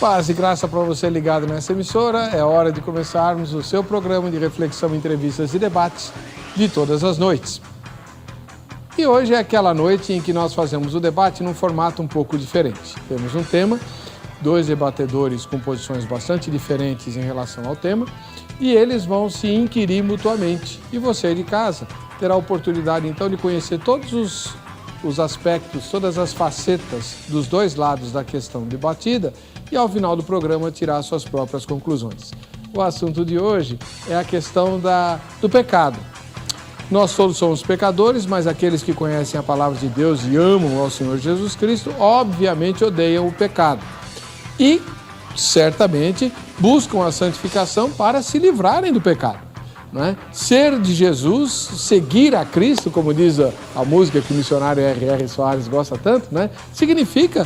Paz e graça para você ligado nessa emissora. É hora de começarmos o seu programa de reflexão, entrevistas e debates de todas as noites. E hoje é aquela noite em que nós fazemos o debate num formato um pouco diferente. Temos um tema, dois debatedores com posições bastante diferentes em relação ao tema, e eles vão se inquirir mutuamente. E você de casa terá a oportunidade então de conhecer todos os aspectos, todas as facetas dos dois lados da questão debatida e ao final do programa tirar suas próprias conclusões. O assunto de hoje é a questão do pecado. Nós todos somos pecadores, mas aqueles que conhecem a palavra de Deus e amam ao Senhor Jesus Cristo, obviamente odeiam o pecado. E, certamente, buscam a santificação para se livrarem do pecado. Né? Ser de Jesus, seguir a Cristo, como diz a música que o missionário R.R. Soares gosta tanto, né? Significa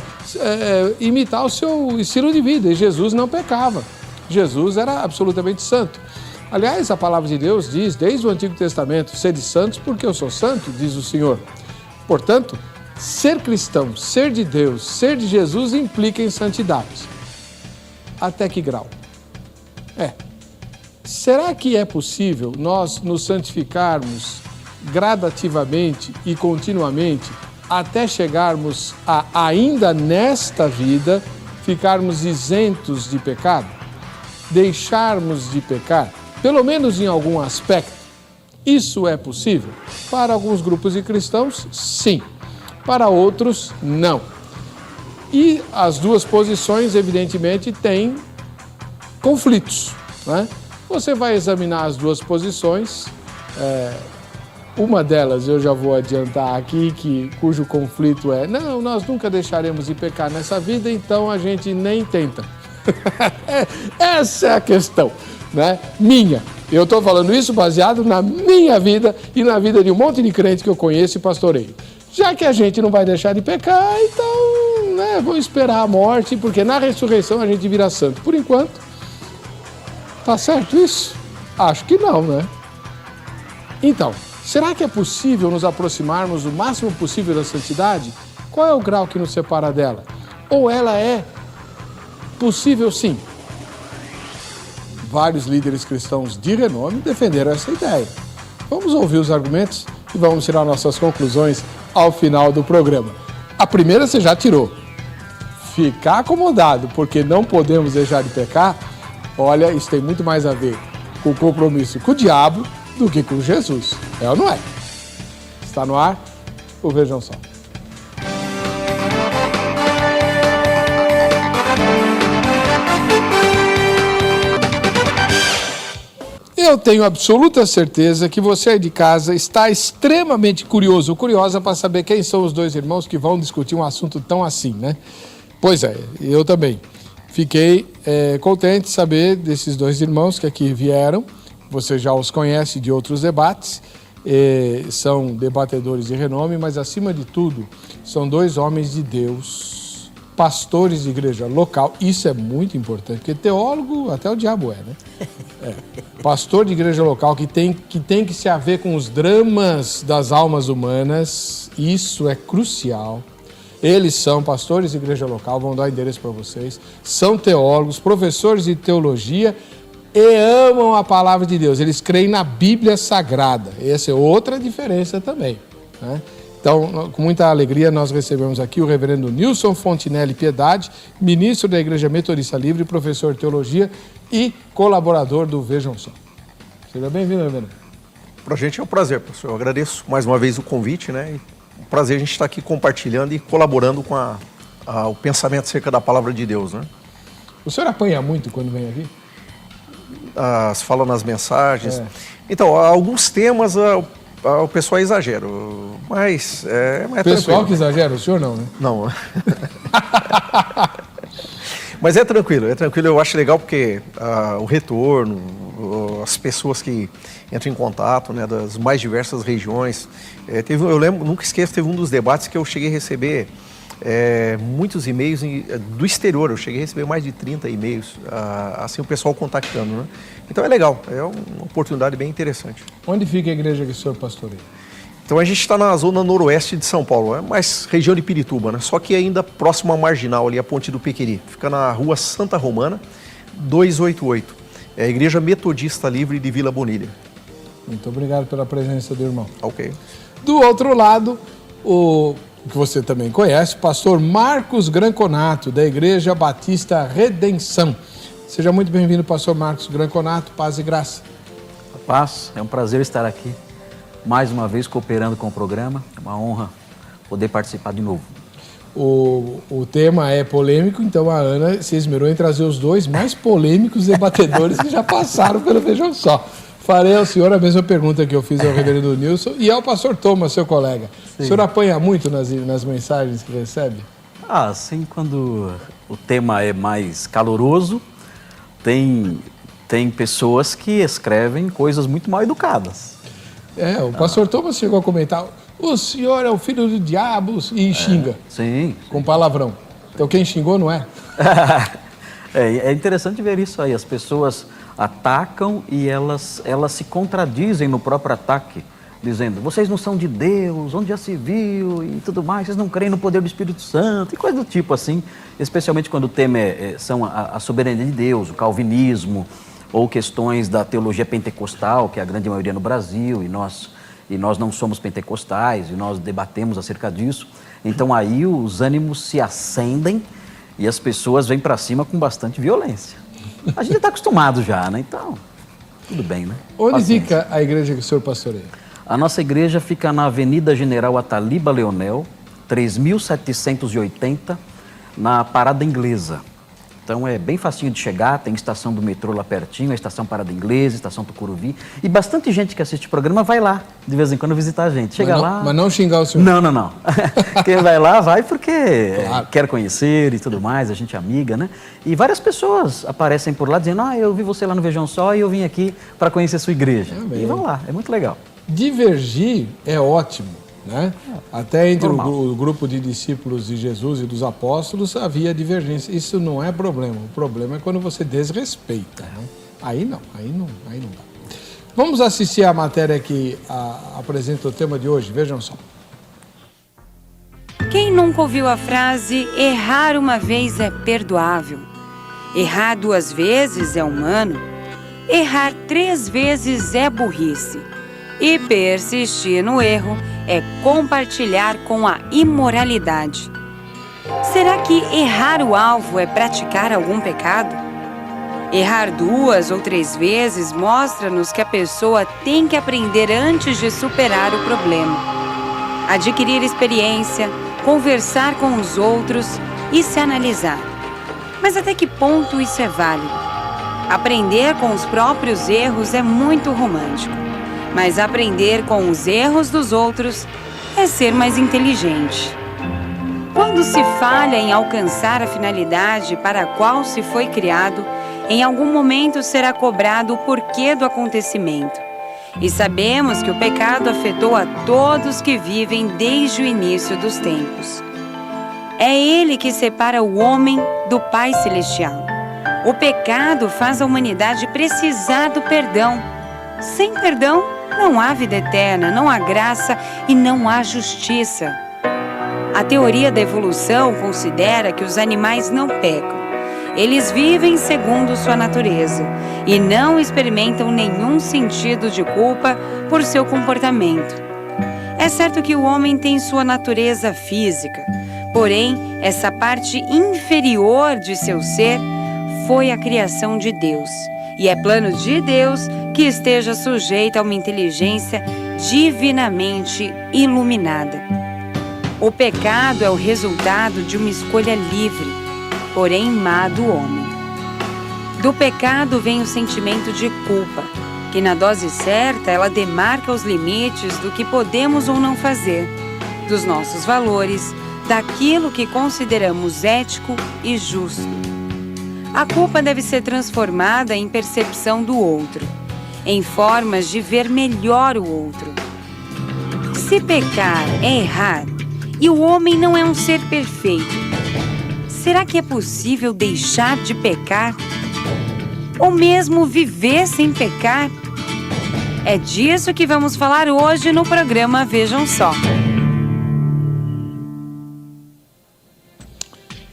imitar o seu estilo de vida. E Jesus não pecava. Jesus era absolutamente santo. Aliás, a palavra de Deus diz, desde o Antigo Testamento, sede santos porque eu sou santo, diz o Senhor. Portanto, ser cristão, ser de Deus, ser de Jesus implica em santidade. Até que grau? Será que é possível nós nos santificarmos gradativamente e continuamente até chegarmos a, ainda nesta vida, ficarmos isentos de pecado? Deixarmos de pecar, pelo menos em algum aspecto? Isso é possível? Para alguns grupos de cristãos, sim. Para outros, não. E as duas posições, evidentemente, têm conflitos, né? Você vai examinar as duas posições, uma delas eu já vou adiantar aqui, cujo conflito é, não, nós nunca deixaremos de pecar nessa vida, então a gente nem tenta. Essa é a questão, né? Minha. Eu estou falando isso baseado na minha vida e na vida de um monte de crente que eu conheço e pastoreio. Já que a gente não vai deixar de pecar, então, né, vamos esperar a morte, porque na ressurreição a gente vira santo. Por enquanto, tá certo isso? Acho que não, né? Então, será que é possível nos aproximarmos o máximo possível da santidade? Qual é o grau que nos separa dela? Ou ela é possível sim? Vários líderes cristãos de renome defenderam essa ideia. Vamos ouvir os argumentos e vamos tirar nossas conclusões ao final do programa. A primeira você já tirou. Ficar acomodado porque não podemos deixar de pecar. Olha, isso tem muito mais a ver com o compromisso com o diabo do que com Jesus. É ou não é? Está no ar o Vejam Só. Eu tenho absoluta certeza que você aí de casa está extremamente curioso ou curiosa para saber quem são os dois irmãos que vão discutir um assunto tão assim, né? Pois é, eu também. Fiquei contente de saber desses dois irmãos que aqui vieram. Você já os conhece de outros debates. São debatedores de renome, mas acima de tudo, são dois homens de Deus, pastores de igreja local. Isso é muito importante, porque teólogo até o diabo né? Pastor de igreja local que tem que se haver com os dramas das almas humanas. Isso é crucial. Eles são pastores de igreja local, vão dar endereço para vocês, são teólogos, professores de teologia e amam a palavra de Deus. Eles creem na Bíblia Sagrada. Essa é outra diferença também, né? Então, com muita alegria, nós recebemos aqui o reverendo Nilson Fontinelli Piedade, ministro da Igreja Metodista Livre, professor de teologia e colaborador do Vejam Só. Seja bem-vindo, reverendo. Para a gente é um prazer, professor. Eu agradeço mais uma vez o convite, né? Um prazer a gente estar aqui compartilhando e colaborando com o pensamento acerca da palavra de Deus, né? O senhor apanha muito quando vem aqui? Se fala nas mensagens. Então, alguns temas o pessoal exagera, mas é o pessoal tranquilo. Que exagera, o senhor não, né? Não. Mas é tranquilo. Eu acho legal porque o retorno, as pessoas que entram em contato, né, das mais diversas regiões. Eu lembro, nunca esqueço, teve um dos debates que eu cheguei a receber muitos e-mails do exterior. Eu cheguei a receber mais de 30 e-mails, assim, o pessoal contactando, né? Então é legal, é uma oportunidade bem interessante. Onde fica a igreja que o senhor pastoreia? Então a gente está na zona noroeste de São Paulo, é mais região de Pirituba, né? Só que ainda próximo à Marginal, ali a Ponte do Pequeri. Fica na rua Santa Romana, 288. É a Igreja Metodista Livre de Vila Bonilha. Muito obrigado pela presença do irmão. Ok. Do outro lado, o que você também conhece, o pastor Marcos Granconato, da Igreja Batista Redenção. Seja muito bem-vindo, pastor Marcos Granconato, paz e graça. Paz, é um prazer estar aqui, mais uma vez cooperando com o programa, é uma honra poder participar de novo. O tema é polêmico, então a Ana se esmerou em trazer os dois mais polêmicos debatedores que já passaram pelo Vejam Só. Farei ao senhor a mesma pergunta que eu fiz ao reverendo Nilson e ao pastor Thomas, seu colega. Sim. O senhor apanha muito nas mensagens que recebe? Sim, quando o tema é mais caloroso, tem pessoas que escrevem coisas muito mal educadas. O pastor Thomas chegou a comentar, o senhor é o filho do diabo e xinga. Sim. Com palavrão. Então quem xingou não é? É interessante ver isso aí, as pessoas atacam e elas se contradizem no próprio ataque, dizendo, vocês não são de Deus, onde já se viu e tudo mais, vocês não creem no poder do Espírito Santo e coisa do tipo assim, especialmente quando o tema são a soberania de Deus, o calvinismo, ou questões da teologia pentecostal, que é a grande maioria no Brasil, e nós não somos pentecostais, e nós debatemos acerca disso. Então aí os ânimos se acendem e as pessoas vêm para cima com bastante violência. A gente está acostumado já, né? Então, tudo bem, né? Onde fica a igreja que o senhor pastoreia? A nossa igreja fica na Avenida General Ataliba Leonel, 3.780, na Parada Inglesa. Então é bem facinho de chegar, tem estação do metrô lá pertinho, a estação Parada Inglesa, estação Tucuruvi. E bastante gente que assiste o programa vai lá, de vez em quando, visitar a gente. Chega lá... Mas não xingar o senhor? Não. Quem vai lá, vai porque quer conhecer e tudo mais, a gente é amiga, né? E várias pessoas aparecem por lá dizendo, eu vi você lá no Vejam Só e eu vim aqui para conhecer a sua igreja. E vão lá, é muito legal. Divergir é ótimo, né? Até entre o grupo de discípulos de Jesus e dos apóstolos havia divergência. Isso não é problema. O problema é quando você desrespeita. Né? Aí não dá. Vamos assistir a matéria que apresenta o tema de hoje. Vejam só. Quem nunca ouviu a frase errar uma vez é perdoável? Errar 2 vezes é humano? Errar 3 vezes é burrice? E persistir no erro é compartilhar com a imoralidade. Será que errar o alvo é praticar algum pecado? Errar 2 ou 3 vezes mostra-nos que a pessoa tem que aprender antes de superar o problema. Adquirir experiência, conversar com os outros e se analisar. Mas até que ponto isso é válido? Aprender com os próprios erros é muito romântico. Mas aprender com os erros dos outros é ser mais inteligente. Quando se falha em alcançar a finalidade para a qual se foi criado, em algum momento será cobrado o porquê do acontecimento. E sabemos que o pecado afetou a todos que vivem desde o início dos tempos. É ele que separa o homem do Pai Celestial. O pecado faz a humanidade precisar do perdão. Sem perdão, não há vida eterna, não há graça e não há justiça. A teoria da evolução considera que os animais não pecam. Eles vivem segundo sua natureza e não experimentam nenhum sentido de culpa por seu comportamento. É certo que o homem tem sua natureza física, porém, essa parte inferior de seu ser foi a criação de Deus. E é plano de Deus que esteja sujeita a uma inteligência divinamente iluminada. O pecado é o resultado de uma escolha livre, porém má do homem. Do pecado vem o sentimento de culpa, que na dose certa ela demarca os limites do que podemos ou não fazer, dos nossos valores, daquilo que consideramos ético e justo. A culpa deve ser transformada em percepção do outro, em formas de ver melhor o outro. Se pecar é errar, e o homem não é um ser perfeito, será que é possível deixar de pecar? Ou mesmo viver sem pecar? É disso que vamos falar hoje no programa Vejam Só.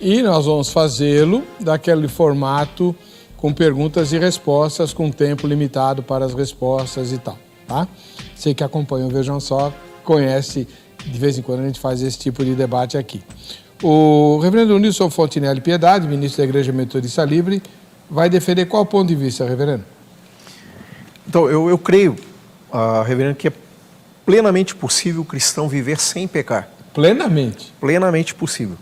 E nós vamos fazê-lo daquele formato com perguntas e respostas, com tempo limitado para as respostas e tal, tá? Você que acompanha o Vejam Só, conhece, de vez em quando a gente faz esse tipo de debate aqui. O reverendo Nilson Fontinelli Piedade, ministro da Igreja Metodista Livre, vai defender qual ponto de vista, reverendo? Então, eu creio, reverendo, que é plenamente possível o cristão viver sem pecar. Plenamente? Plenamente possível.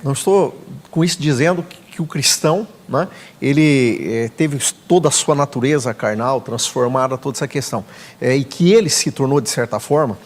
Não estou com isso dizendo que o cristão, né, ele teve toda a sua natureza carnal transformada, toda essa questão, e que ele se tornou, de certa forma,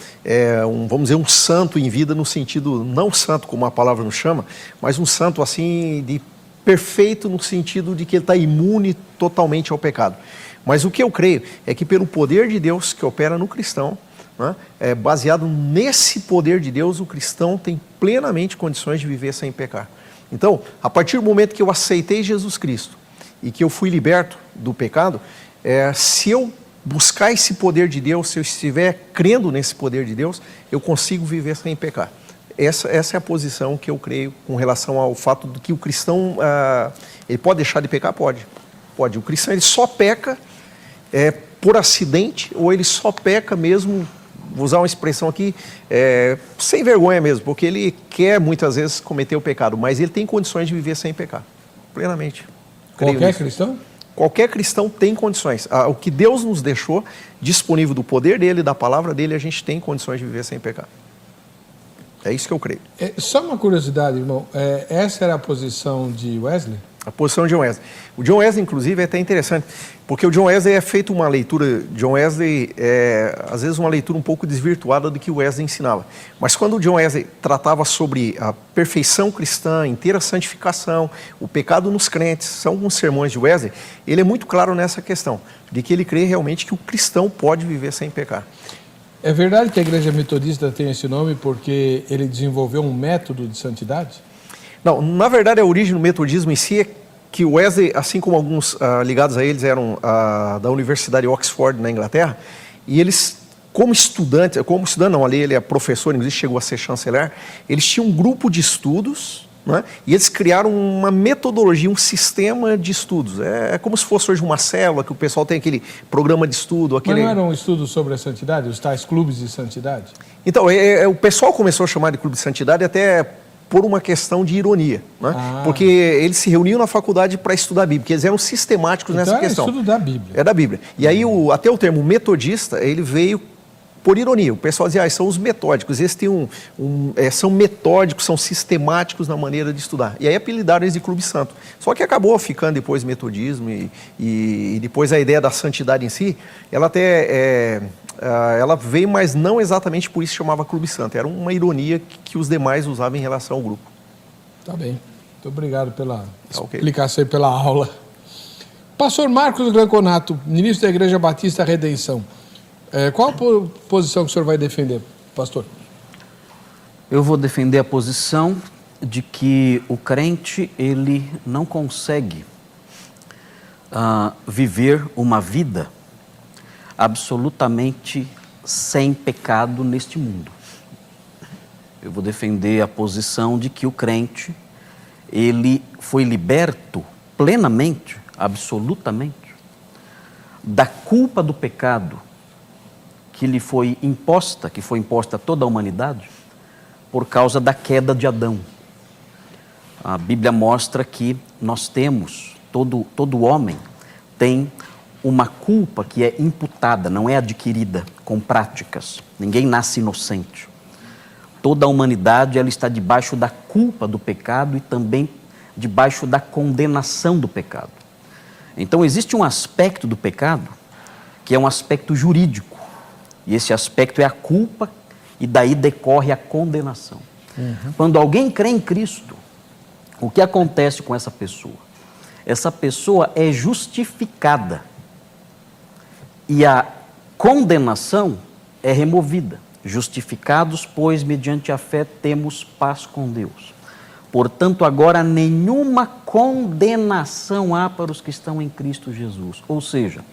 vamos dizer, um santo em vida, no sentido, não santo como a palavra nos chama, mas um santo assim, de perfeito no sentido de que ele está imune totalmente ao pecado. Mas o que eu creio é que pelo poder de Deus que opera no cristão, né, baseado nesse poder de Deus, o cristão tem plenamente condições de viver sem pecar. Então, a partir do momento que eu aceitei Jesus Cristo e que eu fui liberto do pecado, se eu buscar esse poder de Deus, se eu estiver crendo nesse poder de Deus, eu consigo viver sem pecar. Essa é a posição que eu creio com relação ao fato de que o cristão, ele pode deixar de pecar? Pode. O cristão, ele só peca por acidente, ou ele só peca mesmo, vou usar uma expressão aqui, sem vergonha mesmo, porque ele quer muitas vezes cometer o pecado, mas ele tem condições de viver sem pecar, plenamente. Qualquer cristão? Qualquer cristão tem condições. O que Deus nos deixou disponível do poder dele, da palavra dele, a gente tem condições de viver sem pecar. É isso que eu creio. Só uma curiosidade, irmão, essa era a posição de Wesley? A posição de John Wesley. O John Wesley, inclusive, é até interessante, porque o John Wesley é feito uma leitura, John Wesley às vezes uma leitura um pouco desvirtuada do que o Wesley ensinava. Mas quando o John Wesley tratava sobre a perfeição cristã, inteira santificação, o pecado nos crentes, são alguns sermões de Wesley, ele é muito claro nessa questão, de que ele crê realmente que o cristão pode viver sem pecar. É verdade que a Igreja Metodista tem esse nome porque ele desenvolveu um método de santidade? Não, na verdade a origem do metodismo em si é que Wesley, assim como alguns ligados a eles eram da Universidade de Oxford, na Inglaterra, e eles, como estudante não, ali ele é professor, inclusive chegou a ser chanceler, eles tinham um grupo de estudos, né, e eles criaram uma metodologia, um sistema de estudos. É como se fosse hoje uma célula, que o pessoal tem aquele programa de estudo. Mas não era um estudo sobre a santidade, os tais clubes de santidade? Então, o pessoal começou a chamar de clube de santidade até por uma questão de ironia, né? Porque eles se reuniam na faculdade para estudar a Bíblia, porque eles eram sistemáticos nessa questão. Então é estudo da Bíblia. É da Bíblia. E aí até o termo metodista, ele veio por ironia. O pessoal dizia, são os metódicos, eles têm são metódicos, são sistemáticos na maneira de estudar. E aí apelidaram eles de Clube Santo. Só que acabou ficando depois metodismo e depois a ideia da santidade em si, ela até ela veio, mas não exatamente por isso chamava Clube Santo. Era uma ironia que os demais usavam em relação ao grupo. Tá bem. Muito obrigado pela explicação e pela aula. Pastor Marcos Granconato, ministro da Igreja Batista Redenção. Qual a posição que o senhor vai defender, pastor? Eu vou defender a posição de que o crente, ele não consegue viver uma vida absolutamente sem pecado neste mundo. Eu vou defender a posição de que o crente, ele foi liberto plenamente, absolutamente, da culpa do pecado que lhe foi imposta, que foi imposta a toda a humanidade, por causa da queda de Adão. A Bíblia mostra que nós temos, todo homem tem uma culpa que é imputada, não é adquirida com práticas. Ninguém nasce inocente. Toda a humanidade, ela está debaixo da culpa do pecado e também debaixo da condenação do pecado. Então existe um aspecto do pecado que é um aspecto jurídico. E esse aspecto é a culpa e daí decorre a condenação. Quando alguém crê em Cristo, o que acontece com essa pessoa? Essa pessoa é justificada e a condenação é removida. Justificados, pois, mediante a fé, temos paz com Deus. Portanto, agora nenhuma condenação há para os que estão em Cristo Jesus. Ou seja,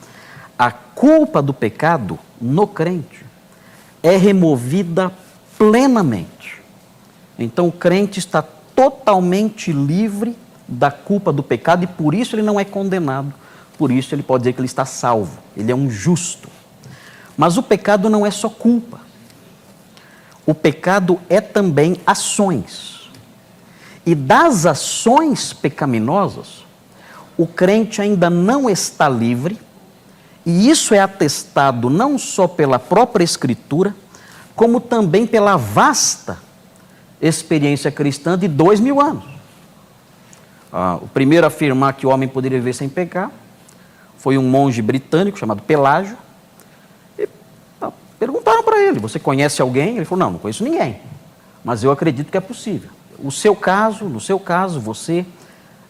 a culpa do pecado no crente é removida plenamente. Então o crente está totalmente livre da culpa do pecado e por isso ele não é condenado. Por isso ele pode dizer que ele está salvo, ele é um justo. Mas o pecado não é só culpa. O pecado é também ações. E das ações pecaminosas, o crente ainda não está livre, e isso é atestado não só pela própria Escritura, como também pela vasta experiência cristã de 2000 anos. O primeiro a afirmar que o homem poderia viver sem pecar foi um monge britânico chamado Pelágio. E perguntaram para ele, você conhece alguém? Ele falou, não conheço ninguém, mas eu acredito que é possível. No seu caso, você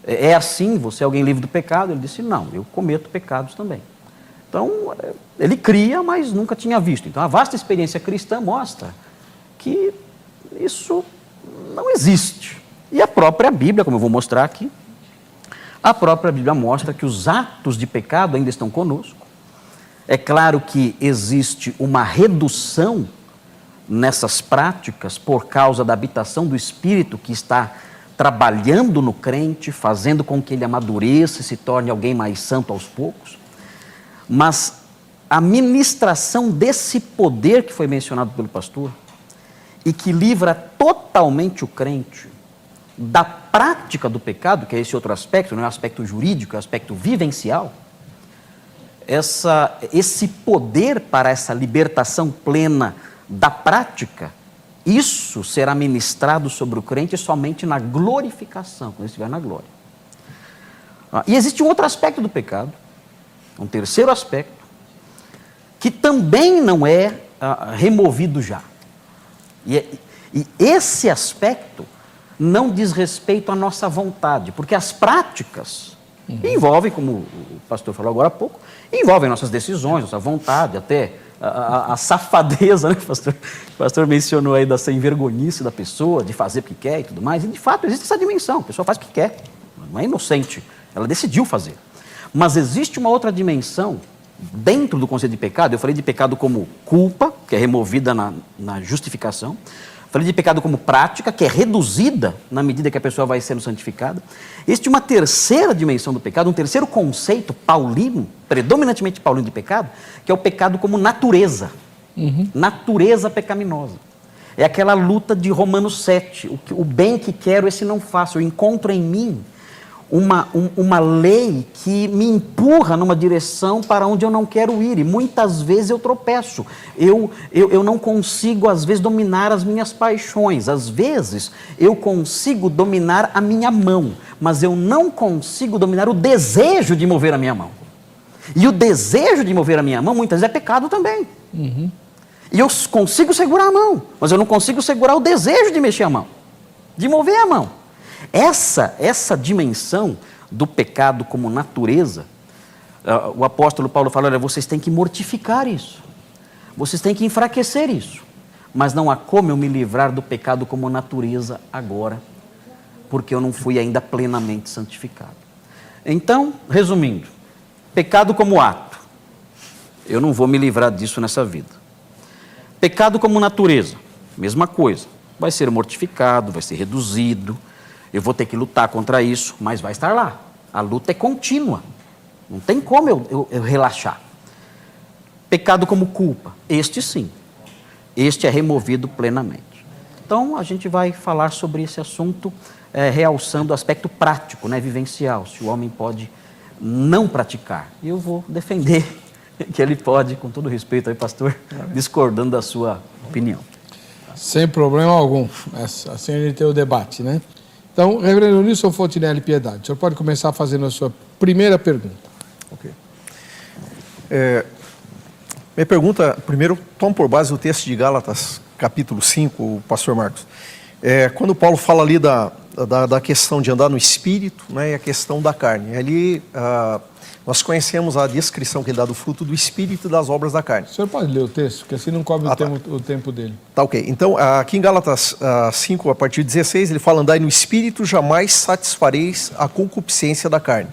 é assim, você é alguém livre do pecado? Ele disse, não, eu cometo pecados também. Então, ele cria, mas nunca tinha visto. Então, a vasta experiência cristã mostra que isso não existe. E a própria Bíblia, como eu vou mostrar aqui, a própria Bíblia mostra que os atos de pecado ainda estão conosco. É claro que existe uma redução nessas práticas por causa da habitação do Espírito que está trabalhando no crente, fazendo com que ele amadureça e se torne alguém mais santo aos poucos. Mas a ministração desse poder que foi mencionado pelo pastor e que livra totalmente o crente da prática do pecado, que é esse outro aspecto, não é o aspecto jurídico, é o aspecto vivencial, esse poder para essa libertação plena da prática, isso será ministrado sobre o crente somente na glorificação, quando ele estiver na glória. E existe um outro aspecto do pecado, um terceiro aspecto, que também não é removido já. E esse aspecto não diz respeito à nossa vontade, porque as práticas envolvem, como o pastor falou agora há pouco, envolvem nossas decisões, nossa vontade, até a safadeza, né, pastor? O pastor mencionou aí da sem-vergonhice da pessoa, de fazer o que quer e tudo mais, e de fato existe essa dimensão, a pessoa faz o que quer, não é inocente, ela decidiu fazer. Mas existe uma outra dimensão dentro do conceito de pecado. Eu falei de pecado como culpa, que é removida na justificação. Falei de pecado como prática, que é reduzida na medida que a pessoa vai sendo santificada. Existe uma terceira dimensão do pecado, um terceiro conceito paulino, predominantemente paulino de pecado, que é o pecado como natureza. Natureza pecaminosa. É aquela luta de Romanos 7. O bem que quero, esse não faço. Eu encontro em mim uma lei que me empurra numa direção para onde eu não quero ir, e muitas vezes eu tropeço, eu não consigo às vezes dominar as minhas paixões, às vezes eu consigo dominar a minha mão, mas eu não consigo dominar o desejo de mover a minha mão, e o desejo de mover a minha mão muitas vezes é pecado também, e eu consigo segurar a mão, mas eu não consigo segurar o desejo de mexer a mão, de mover a mão. Essa dimensão do pecado como natureza, o apóstolo Paulo fala, olha, vocês têm que mortificar isso, vocês têm que enfraquecer isso, mas não há como eu me livrar do pecado como natureza agora, porque eu não fui ainda plenamente santificado. Então, resumindo, pecado como ato, eu não vou me livrar disso nessa vida. Pecado como natureza, mesma coisa, vai ser mortificado, vai ser reduzido, eu vou ter que lutar contra isso, mas vai estar lá. A luta é contínua. Não tem como eu relaxar. Pecado como culpa. Este sim. Este é removido plenamente. Então, a gente vai falar sobre esse assunto, realçando o aspecto prático, né, vivencial. Se o homem pode não praticar. E eu vou defender que ele pode, com todo respeito aí, pastor, discordando da sua opinião. Sem problema algum. Assim a gente tem o debate, né? Então, reverendo Nilson Fontinelli Piedade, o senhor pode começar fazendo a sua primeira pergunta. Ok. Minha pergunta, primeiro, tomo por base o texto de Gálatas, capítulo 5, o pastor Marcos. Quando Paulo fala ali da questão de andar no espírito, né, e a questão da carne. Ali nós conhecemos a descrição que ele dá do fruto do espírito e das obras da carne. O senhor pode ler o texto, porque assim não cobre o tempo dele. Tá, ok. Então, aqui em Gálatas 5, a partir de 16, ele fala: andai no espírito, jamais satisfareis a concupiscência da carne.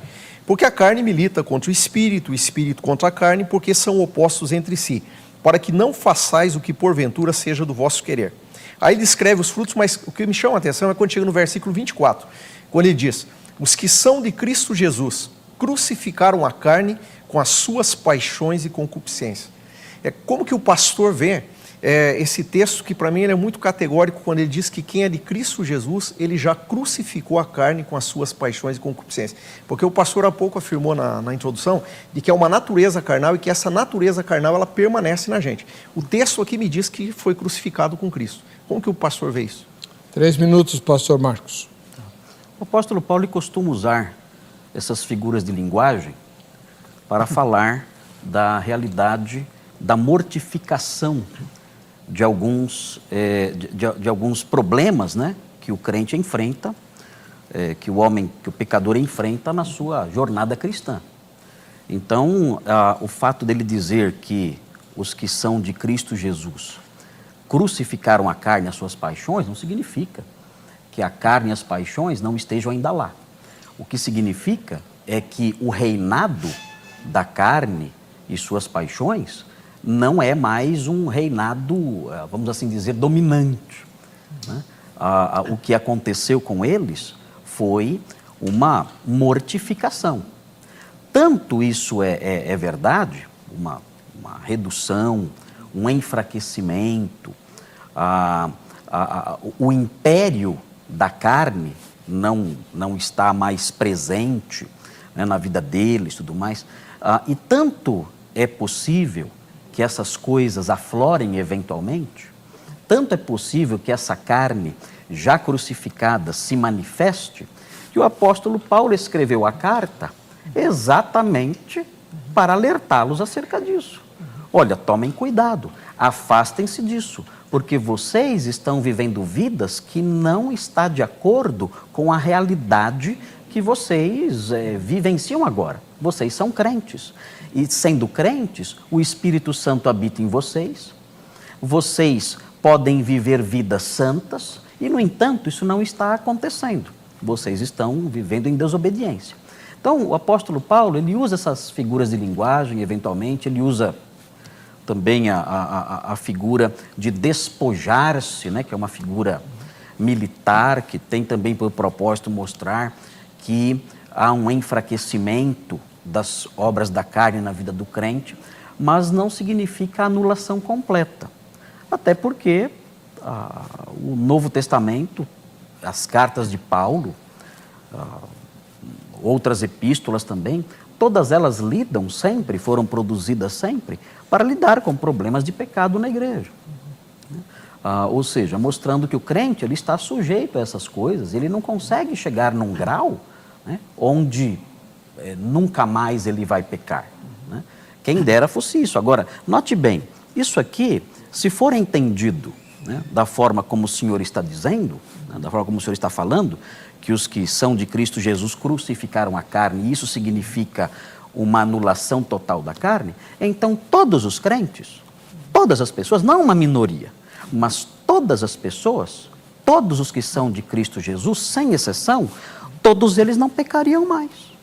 Porque a carne milita contra o espírito contra a carne, porque são opostos entre si, para que não façais o que porventura seja do vosso querer. Aí ele descreve os frutos, mas o que me chama a atenção é quando chega no versículo 24, quando ele diz: os que são de Cristo Jesus crucificaram a carne com as suas paixões e concupiscências. Como que o pastor vê esse texto, que para mim ele é muito categórico, quando ele diz que quem é de Cristo Jesus, ele já crucificou a carne com as suas paixões e concupiscências. Porque o pastor há pouco afirmou na introdução de que é uma natureza carnal e que essa natureza carnal ela permanece na gente. O texto aqui me diz que foi crucificado com Cristo. Como que o pastor vê isso? 3 minutos, pastor Marcos. O apóstolo Paulo costuma usar essas figuras de linguagem para falar da realidade da mortificação de alguns problemas, né, que o crente enfrenta, que o pecador enfrenta na sua jornada cristã. Então, o fato dele dizer que os que são de Cristo Jesus crucificaram a carne e as suas paixões, não significa que a carne e as paixões não estejam ainda lá. O que significa é que o reinado da carne e suas paixões não é mais um reinado, vamos assim dizer, dominante, né? O que aconteceu com eles foi uma mortificação. Tanto isso é verdade, uma redução, um enfraquecimento, o império da carne não está mais presente, né, na vida deles e tudo mais. E tanto é possível que essas coisas aflorem eventualmente, tanto é possível que essa carne já crucificada se manifeste, que o apóstolo Paulo escreveu a carta exatamente para alertá-los acerca disso. Olha, tomem cuidado, afastem-se disso, porque vocês estão vivendo vidas que não estão de acordo com a realidade que vocês vivenciam agora. Vocês são crentes. E sendo crentes, o Espírito Santo habita em vocês. Vocês podem viver vidas santas e, no entanto, isso não está acontecendo. Vocês estão vivendo em desobediência. Então, o apóstolo Paulo, ele usa essas figuras de linguagem, eventualmente, ele usa também a figura de despojar-se, né, que é uma figura militar, que tem também por propósito mostrar que há um enfraquecimento das obras da carne na vida do crente, mas não significa anulação completa. Até porque o Novo Testamento, as cartas de Paulo, outras epístolas também, todas elas lidam sempre, foram produzidas sempre, para lidar com problemas de pecado na igreja. Ou seja, mostrando que o crente ele está sujeito a essas coisas, ele não consegue chegar num grau, né, onde nunca mais ele vai pecar, né? Quem dera fosse isso. Agora, note bem, isso aqui, se for entendido, né, da forma como o Senhor está dizendo, né, da forma como o Senhor está falando, que os que são de Cristo Jesus crucificaram a carne, e isso significa uma anulação total da carne, então todos os crentes, todas as pessoas, não uma minoria, mas todas as pessoas, todos os que são de Cristo Jesus, sem exceção, todos eles não pecariam mais.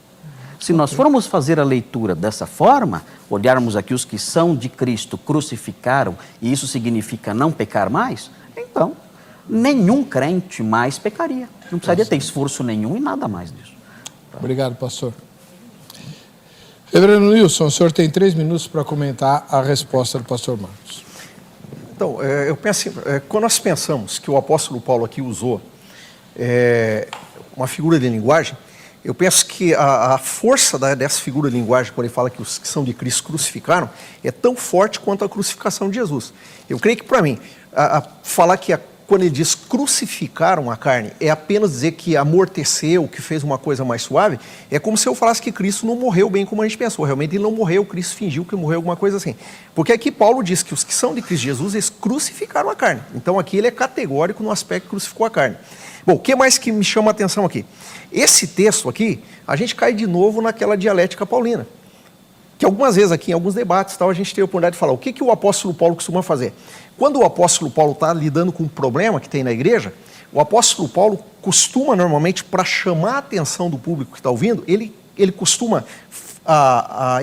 Se nós formos fazer a leitura dessa forma, olharmos aqui os que são de Cristo crucificaram, e isso significa não pecar mais, então nenhum crente mais pecaria. Não precisaria ter esforço nenhum e nada mais disso. Obrigado, pastor. Reverendo Nilson, o senhor tem 3 minutos para comentar a resposta do pastor Marcos. Então, eu penso, quando nós pensamos que o apóstolo Paulo aqui usou uma figura de linguagem, eu penso que a força dessa figura de linguagem, quando ele fala que os que são de Cristo crucificaram, é tão forte quanto a crucificação de Jesus. Eu creio que, para mim, falar que quando ele diz crucificaram a carne, é apenas dizer que amorteceu, que fez uma coisa mais suave, é como se eu falasse que Cristo não morreu bem como a gente pensou. Realmente ele não morreu, Cristo fingiu que morreu, alguma coisa assim. Porque aqui Paulo diz que os que são de Cristo Jesus, eles crucificaram a carne. Então aqui ele é categórico no aspecto que crucificou a carne. Bom, o que mais que me chama a atenção aqui? Esse texto aqui, a gente cai de novo naquela dialética paulina. Que algumas vezes aqui, em alguns debates, tal, a gente tem a oportunidade de falar o que o apóstolo Paulo costuma fazer. Quando o apóstolo Paulo está lidando com um problema que tem na igreja, o apóstolo Paulo costuma normalmente, para chamar a atenção do público que está ouvindo, ele costuma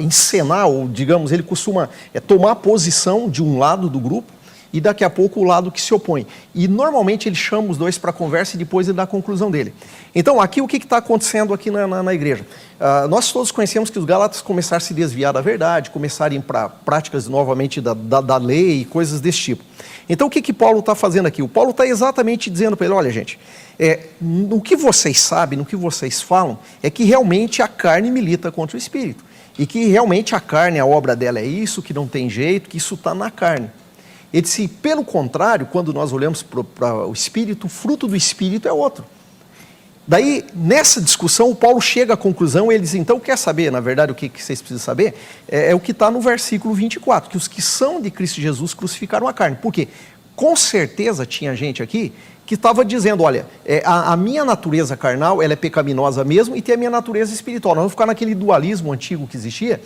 encenar, ou digamos, ele costuma tomar a posição de um lado do grupo e daqui a pouco o lado que se opõe. E normalmente ele chama os dois para conversa e depois ele dá a conclusão dele. Então aqui o que está acontecendo aqui na igreja? Nós todos conhecemos que os Gálatas começaram a se desviar da verdade, começaram a ir para práticas novamente da lei e coisas desse tipo. Então o que Paulo está fazendo aqui? O Paulo está exatamente dizendo para ele, olha gente, no que vocês sabem, no que vocês falam, é que realmente a carne milita contra o espírito. E que realmente a carne, a obra dela é isso, que não tem jeito, que isso está na carne. Ele disse, pelo contrário, quando nós olhamos para o Espírito, o fruto do Espírito é outro. Daí, nessa discussão, o Paulo chega à conclusão, ele diz, então, quer saber, na verdade, o que vocês precisam saber? É o que está no versículo 24, que os que são de Cristo Jesus crucificaram a carne. Por quê? Com certeza tinha gente aqui que estava dizendo, olha, a minha natureza carnal, ela é pecaminosa mesmo, e tem a minha natureza espiritual. Nós vamos ficar naquele dualismo antigo que existia,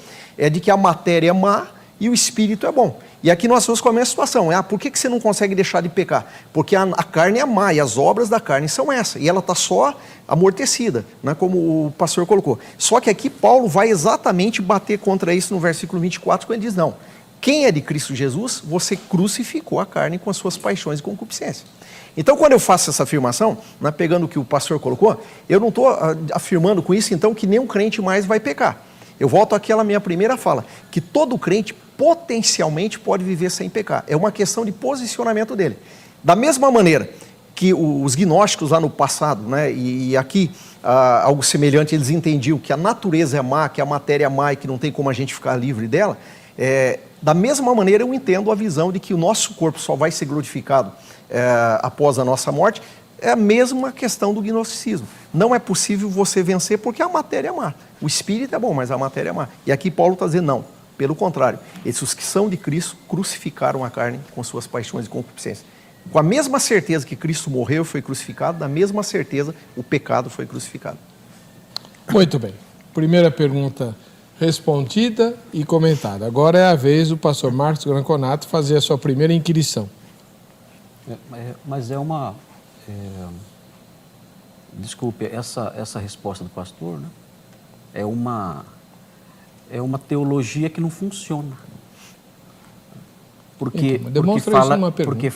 de que a matéria é má e o espírito é bom. E aqui nós vamos com a mesma situação. Por que você não consegue deixar de pecar? Porque a carne é má e as obras da carne são essas. E ela está só amortecida, né, como o pastor colocou. Só que aqui Paulo vai exatamente bater contra isso no versículo 24, quando ele diz, não, quem é de Cristo Jesus, você crucificou a carne com as suas paixões e concupiscências. Então, quando eu faço essa afirmação, né, pegando o que o pastor colocou, eu não estou afirmando com isso, então, que nenhum crente mais vai pecar. Eu volto àquela minha primeira fala, que todo crente potencialmente pode viver sem pecar. É uma questão de posicionamento dele. Da mesma maneira que os gnósticos lá no passado, né, e aqui algo semelhante, eles entendiam que a natureza é má, que a matéria é má e que não tem como a gente ficar livre dela, da mesma maneira eu entendo a visão de que o nosso corpo só vai ser glorificado após a nossa morte. É a mesma questão do gnosticismo. Não é possível você vencer porque a matéria é má. O espírito é bom, mas a matéria é má. E aqui Paulo está dizendo, não, pelo contrário. Esses que são de Cristo crucificaram a carne com suas paixões e concupiscências. Com a mesma certeza que Cristo morreu e foi crucificado, da mesma certeza o pecado foi crucificado. Muito bem. Primeira pergunta respondida e comentada. Agora é a vez do pastor Marcos Granconato fazer a sua primeira inquirição. Mas é uma... desculpe, essa resposta do pastor, né, é uma teologia que não funciona. Porque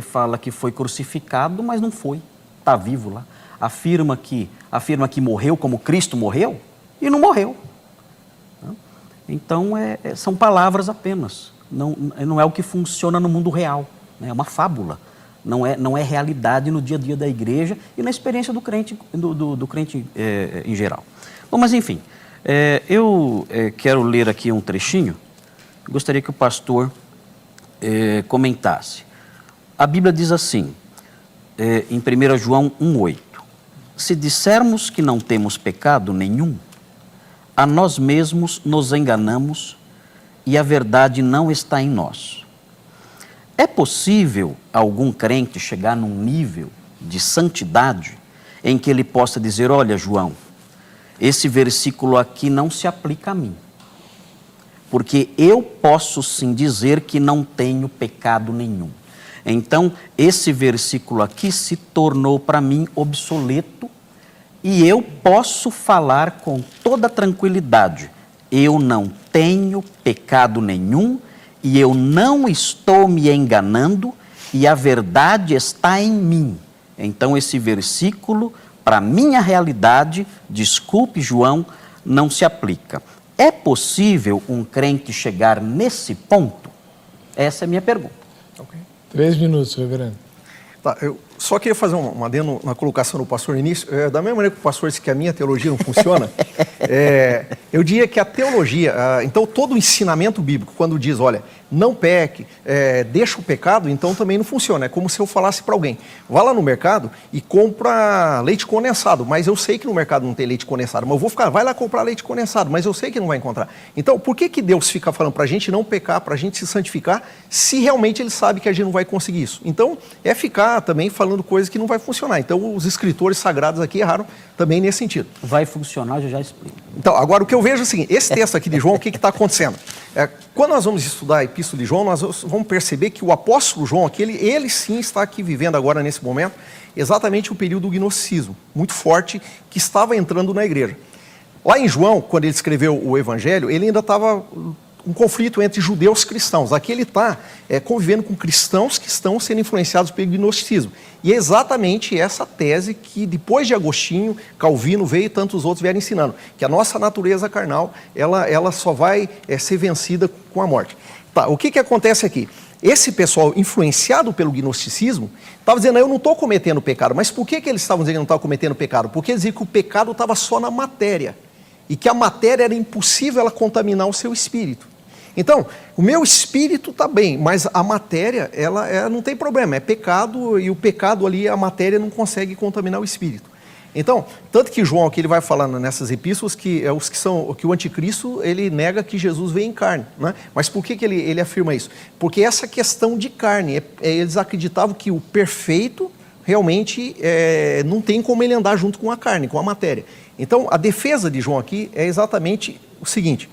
fala que foi crucificado, mas não foi. Está vivo lá. Afirma que morreu como Cristo morreu e não morreu. Então, são palavras apenas. Não é o que funciona no mundo real. Né? É uma fábula. Não é realidade no dia a dia da igreja e na experiência do crente, do crente em geral. Bom, mas enfim, eu quero ler aqui um trechinho. Gostaria que o pastor comentasse. A Bíblia diz assim, em 1 João 1,8: se dissermos que não temos pecado nenhum, a nós mesmos nos enganamos e a verdade não está em nós. É possível algum crente chegar num nível de santidade em que ele possa dizer, olha, João, esse versículo aqui não se aplica a mim, porque eu posso sim dizer que não tenho pecado nenhum. Então, esse versículo aqui se tornou para mim obsoleto e eu posso falar com toda tranquilidade, eu não tenho pecado nenhum, e eu não estou me enganando e a verdade está em mim. Então esse versículo, para minha realidade, desculpe João, não se aplica. É possível um crente chegar nesse ponto? Essa é a minha pergunta. Okay. 3 minutos, reverendo. Tá, só queria fazer um adendo na colocação do pastor no início. Da mesma maneira que o pastor disse que a minha teologia não funciona, eu diria que a teologia, então todo o ensinamento bíblico, quando diz, olha, não peque, deixa o pecado, então também não funciona. É como se eu falasse para alguém, vá lá no mercado e compra leite condensado, mas eu sei que no mercado não tem leite condensado, mas vai lá comprar leite condensado, mas eu sei que não vai encontrar. Então, por que Deus fica falando para a gente não pecar, para a gente se santificar, se realmente Ele sabe que a gente não vai conseguir isso? Então, é ficar também falando coisas que não vai funcionar. Então, os escritores sagrados aqui erraram também nesse sentido. Vai funcionar, eu já explico. Então, agora o que eu vejo é o seguinte, esse texto aqui de João, o que está acontecendo? Quando nós vamos estudar a Epístola de João, nós vamos perceber que o apóstolo João, aqui, ele sim está aqui vivendo agora nesse momento, exatamente o período do gnosticismo, muito forte, que estava entrando na igreja. Lá em João, quando ele escreveu o Evangelho, ele ainda estava um conflito entre judeus e cristãos. Aqui ele está convivendo com cristãos que estão sendo influenciados pelo gnosticismo. E é exatamente essa tese que depois de Agostinho, Calvino veio e tantos outros vieram ensinando, que a nossa natureza carnal, ela só vai ser vencida com a morte. Tá, o que acontece aqui? Esse pessoal influenciado pelo gnosticismo estava dizendo, eu não estou cometendo pecado. Mas por que eles estavam dizendo que não estavam cometendo pecado? Porque eles diziam que o pecado estava só na matéria. E que a matéria era impossível ela contaminar o seu espírito. Então, o meu espírito está bem, mas a matéria, ela não tem problema, é pecado, e o pecado ali, a matéria não consegue contaminar o espírito. Então, tanto que João aqui ele vai falando nessas epístolas que que o anticristo ele nega que Jesus veio em carne, né? Mas por que ele afirma isso? Porque essa questão de carne, eles acreditavam que o perfeito realmente não tem como ele andar junto com a carne, com a matéria. Então, a defesa de João aqui é exatamente o seguinte.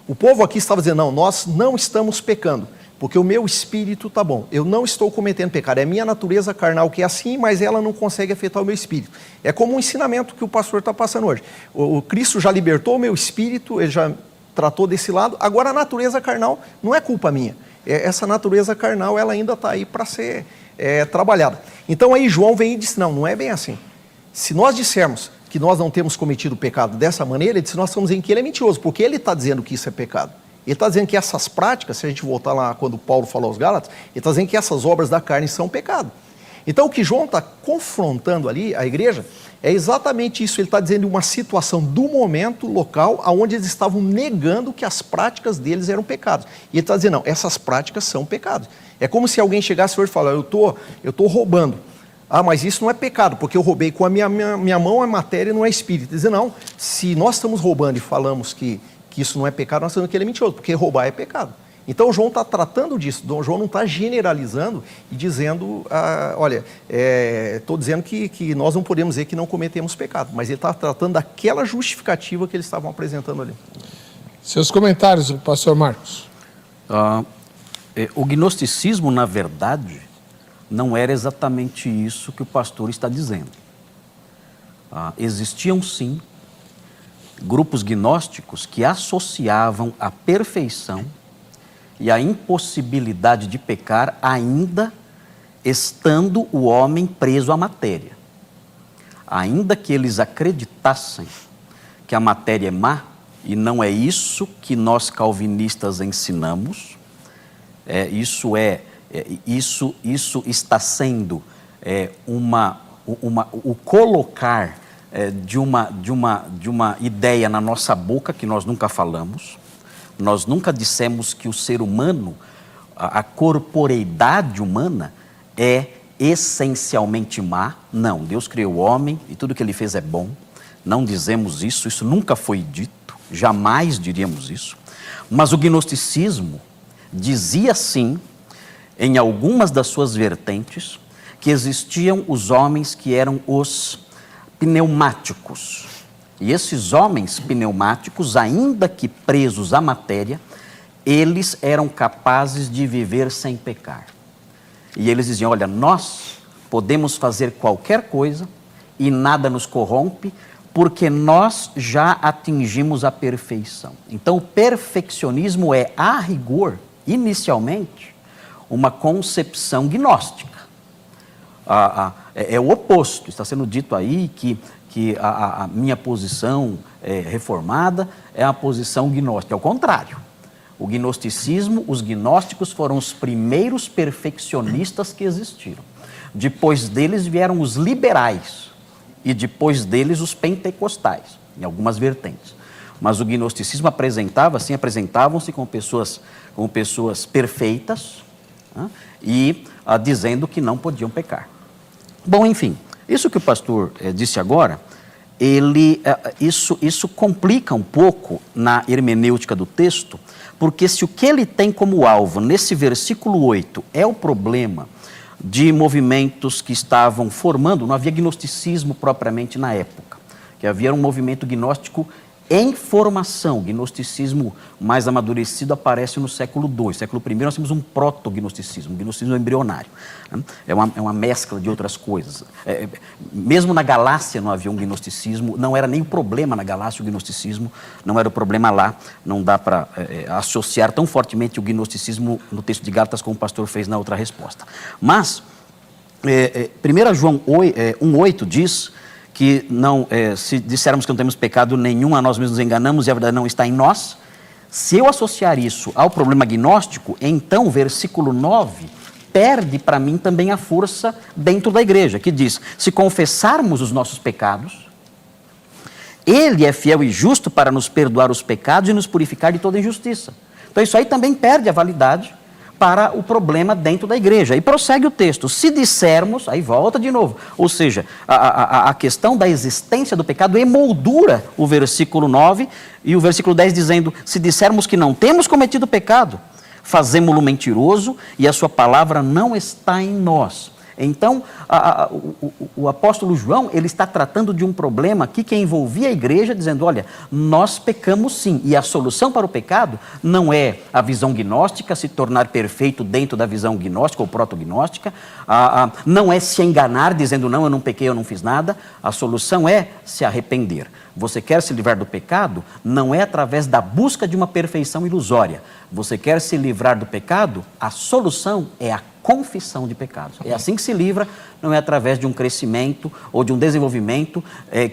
O povo aqui estava dizendo, não, nós não estamos pecando, porque o meu espírito está bom. Eu não estou cometendo pecado, é a minha natureza carnal que é assim, mas ela não consegue afetar o meu espírito. É como um ensinamento que o pastor está passando hoje. O Cristo já libertou o meu espírito, ele já tratou desse lado, agora a natureza carnal não é culpa minha. Essa natureza carnal, ela ainda está aí para ser trabalhada. Então aí João vem e diz, não é bem assim. Se nós dissermos que nós não temos cometido pecado dessa maneira, ele disse, nós estamos dizendo que ele é mentiroso, porque ele está dizendo que isso é pecado. Ele está dizendo que essas práticas, se a gente voltar lá quando Paulo falou aos Gálatas, ele está dizendo que essas obras da carne são pecado. Então o que João está confrontando ali, a igreja, é exatamente isso. Ele está dizendo uma situação do momento local, onde eles estavam negando que as práticas deles eram pecados. E ele está dizendo, não, essas práticas são pecados. É como se alguém chegasse hoje e falasse, eu tô roubando. Ah, mas isso não é pecado, porque eu roubei com a minha mão, é matéria, não é espírito. Dizer, não, se nós estamos roubando e falamos que isso não é pecado, nós estamos dizendo que ele é mentiroso, porque roubar é pecado. Então, João está tratando disso, João não está generalizando e dizendo, olha, estou dizendo que nós não podemos dizer que não cometemos pecado, mas ele está tratando daquela justificativa que eles estavam apresentando ali. Seus comentários, pastor Marcos. O gnosticismo, na verdade, não era exatamente isso que o pastor está dizendo. Existiam, sim, grupos gnósticos que associavam a perfeição e a impossibilidade de pecar ainda estando o homem preso à matéria. Ainda que eles acreditassem que a matéria é má, e não é isso que nós calvinistas ensinamos, isso está sendo o colocar de uma ideia na nossa boca que nós nunca falamos. Nós nunca dissemos que o ser humano, a corporeidade humana é essencialmente má. Não, Deus criou o homem e tudo que ele fez é bom. Não dizemos isso, isso nunca foi dito, jamais diríamos isso. Mas o gnosticismo dizia sim, em algumas das suas vertentes, que existiam os homens que eram os pneumáticos. E esses homens pneumáticos, ainda que presos à matéria, eles eram capazes de viver sem pecar. E eles diziam, olha, nós podemos fazer qualquer coisa e nada nos corrompe, porque nós já atingimos a perfeição. Então o perfeccionismo é, a rigor, inicialmente, uma concepção gnóstica. É o oposto. Está sendo dito aí que a minha posição reformada é a posição gnóstica. É o contrário. O gnosticismo, os gnósticos foram os primeiros perfeccionistas que existiram. Depois deles vieram os liberais e depois deles os pentecostais, em algumas vertentes. Mas o gnosticismo apresentavam-se como pessoas perfeitas, né, e dizendo que não podiam pecar. Bom, enfim, isso que o pastor disse agora, isso complica um pouco na hermenêutica do texto, porque se o que ele tem como alvo nesse versículo 8 é o problema de movimentos que estavam formando, não havia gnosticismo propriamente na época, que havia um movimento gnóstico em formação. O gnosticismo mais amadurecido aparece no século II. Século I nós temos um proto-gnosticismo, um gnosticismo embrionário. Né? É uma mescla de outras coisas. Mesmo na Galácia não havia um gnosticismo, não era nem o problema na Galácia o gnosticismo, não era o problema lá. Não dá para associar tão fortemente o gnosticismo no texto de Gálatas como o pastor fez na outra resposta. Mas, 1 João 1,8 diz que se dissermos que não temos pecado nenhum, a nós mesmos nos enganamos e a verdade não está em nós. Se eu associar isso ao problema gnóstico, então o versículo 9 perde para mim também a força dentro da igreja, que diz, se confessarmos os nossos pecados, Ele é fiel e justo para nos perdoar os pecados e nos purificar de toda injustiça. Então isso aí também perde a validade para o problema dentro da igreja. E prossegue o texto, se dissermos, aí volta de novo, ou seja, a questão da existência do pecado emoldura o versículo 9 e o versículo 10 dizendo, se dissermos que não temos cometido pecado, fazemo-lo mentiroso e a sua palavra não está em nós. Então, o apóstolo João, ele está tratando de um problema aqui que envolvia a igreja, dizendo, olha, nós pecamos sim, e a solução para o pecado não é a visão gnóstica, se tornar perfeito dentro da visão gnóstica ou proto-gnóstica, não é se enganar dizendo, não, eu não pequei, eu não fiz nada, a solução é se arrepender. Você quer se livrar do pecado? Não é através da busca de uma perfeição ilusória. Você quer se livrar do pecado? A solução é a confissão de pecados. É assim que se livra, não é através de um crescimento ou de um desenvolvimento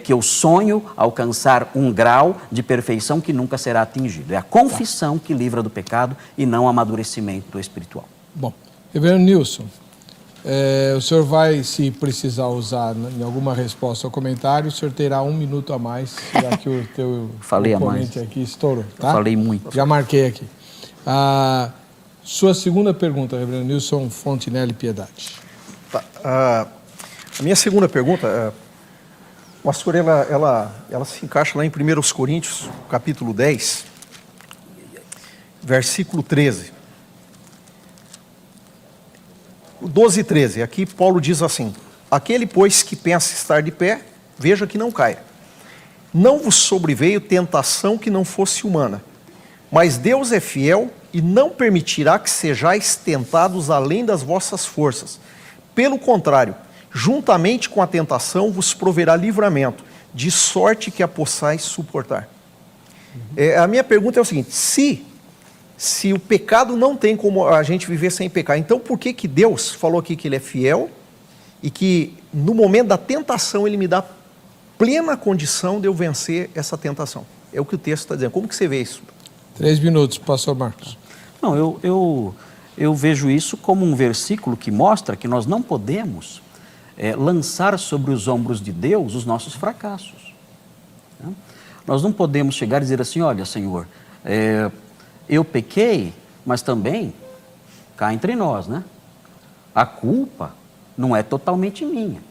que eu sonho alcançar um grau de perfeição que nunca será atingido. É a confissão que livra do pecado e não o amadurecimento espiritual. Bom, reverendo Nilson, o senhor vai, se precisar usar em alguma resposta ou comentário, o senhor terá 1 minuto a mais, já que o teu oponente aqui estourou. Tá? Falei muito. Já marquei aqui. Sua segunda pergunta, reverendo Nilson Fontinelli Piedade. Tá, a minha segunda pergunta, pastor, ela se encaixa lá em 1 Coríntios, capítulo 10, versículo 13. 12 e 13, aqui Paulo diz assim, aquele, pois, que pensa estar de pé, veja que não caia. Não vos sobreveio tentação que não fosse humana, mas Deus é fiel e não permitirá que sejais tentados além das vossas forças. Pelo contrário, juntamente com a tentação vos proverá livramento, de sorte que a possais suportar. A minha pergunta é o seguinte, se o pecado não tem como a gente viver sem pecar, então por que Deus falou aqui que Ele é fiel e que no momento da tentação Ele me dá plena condição de eu vencer essa tentação? É o que o texto está dizendo. Como que você vê isso? 3 minutos, pastor Marcos. Não, eu vejo isso como um versículo que mostra que nós não podemos lançar sobre os ombros de Deus os nossos fracassos. Né? Nós não podemos chegar e dizer assim, olha, Senhor, eu pequei, mas também cá entre nós, né? A culpa não é totalmente minha.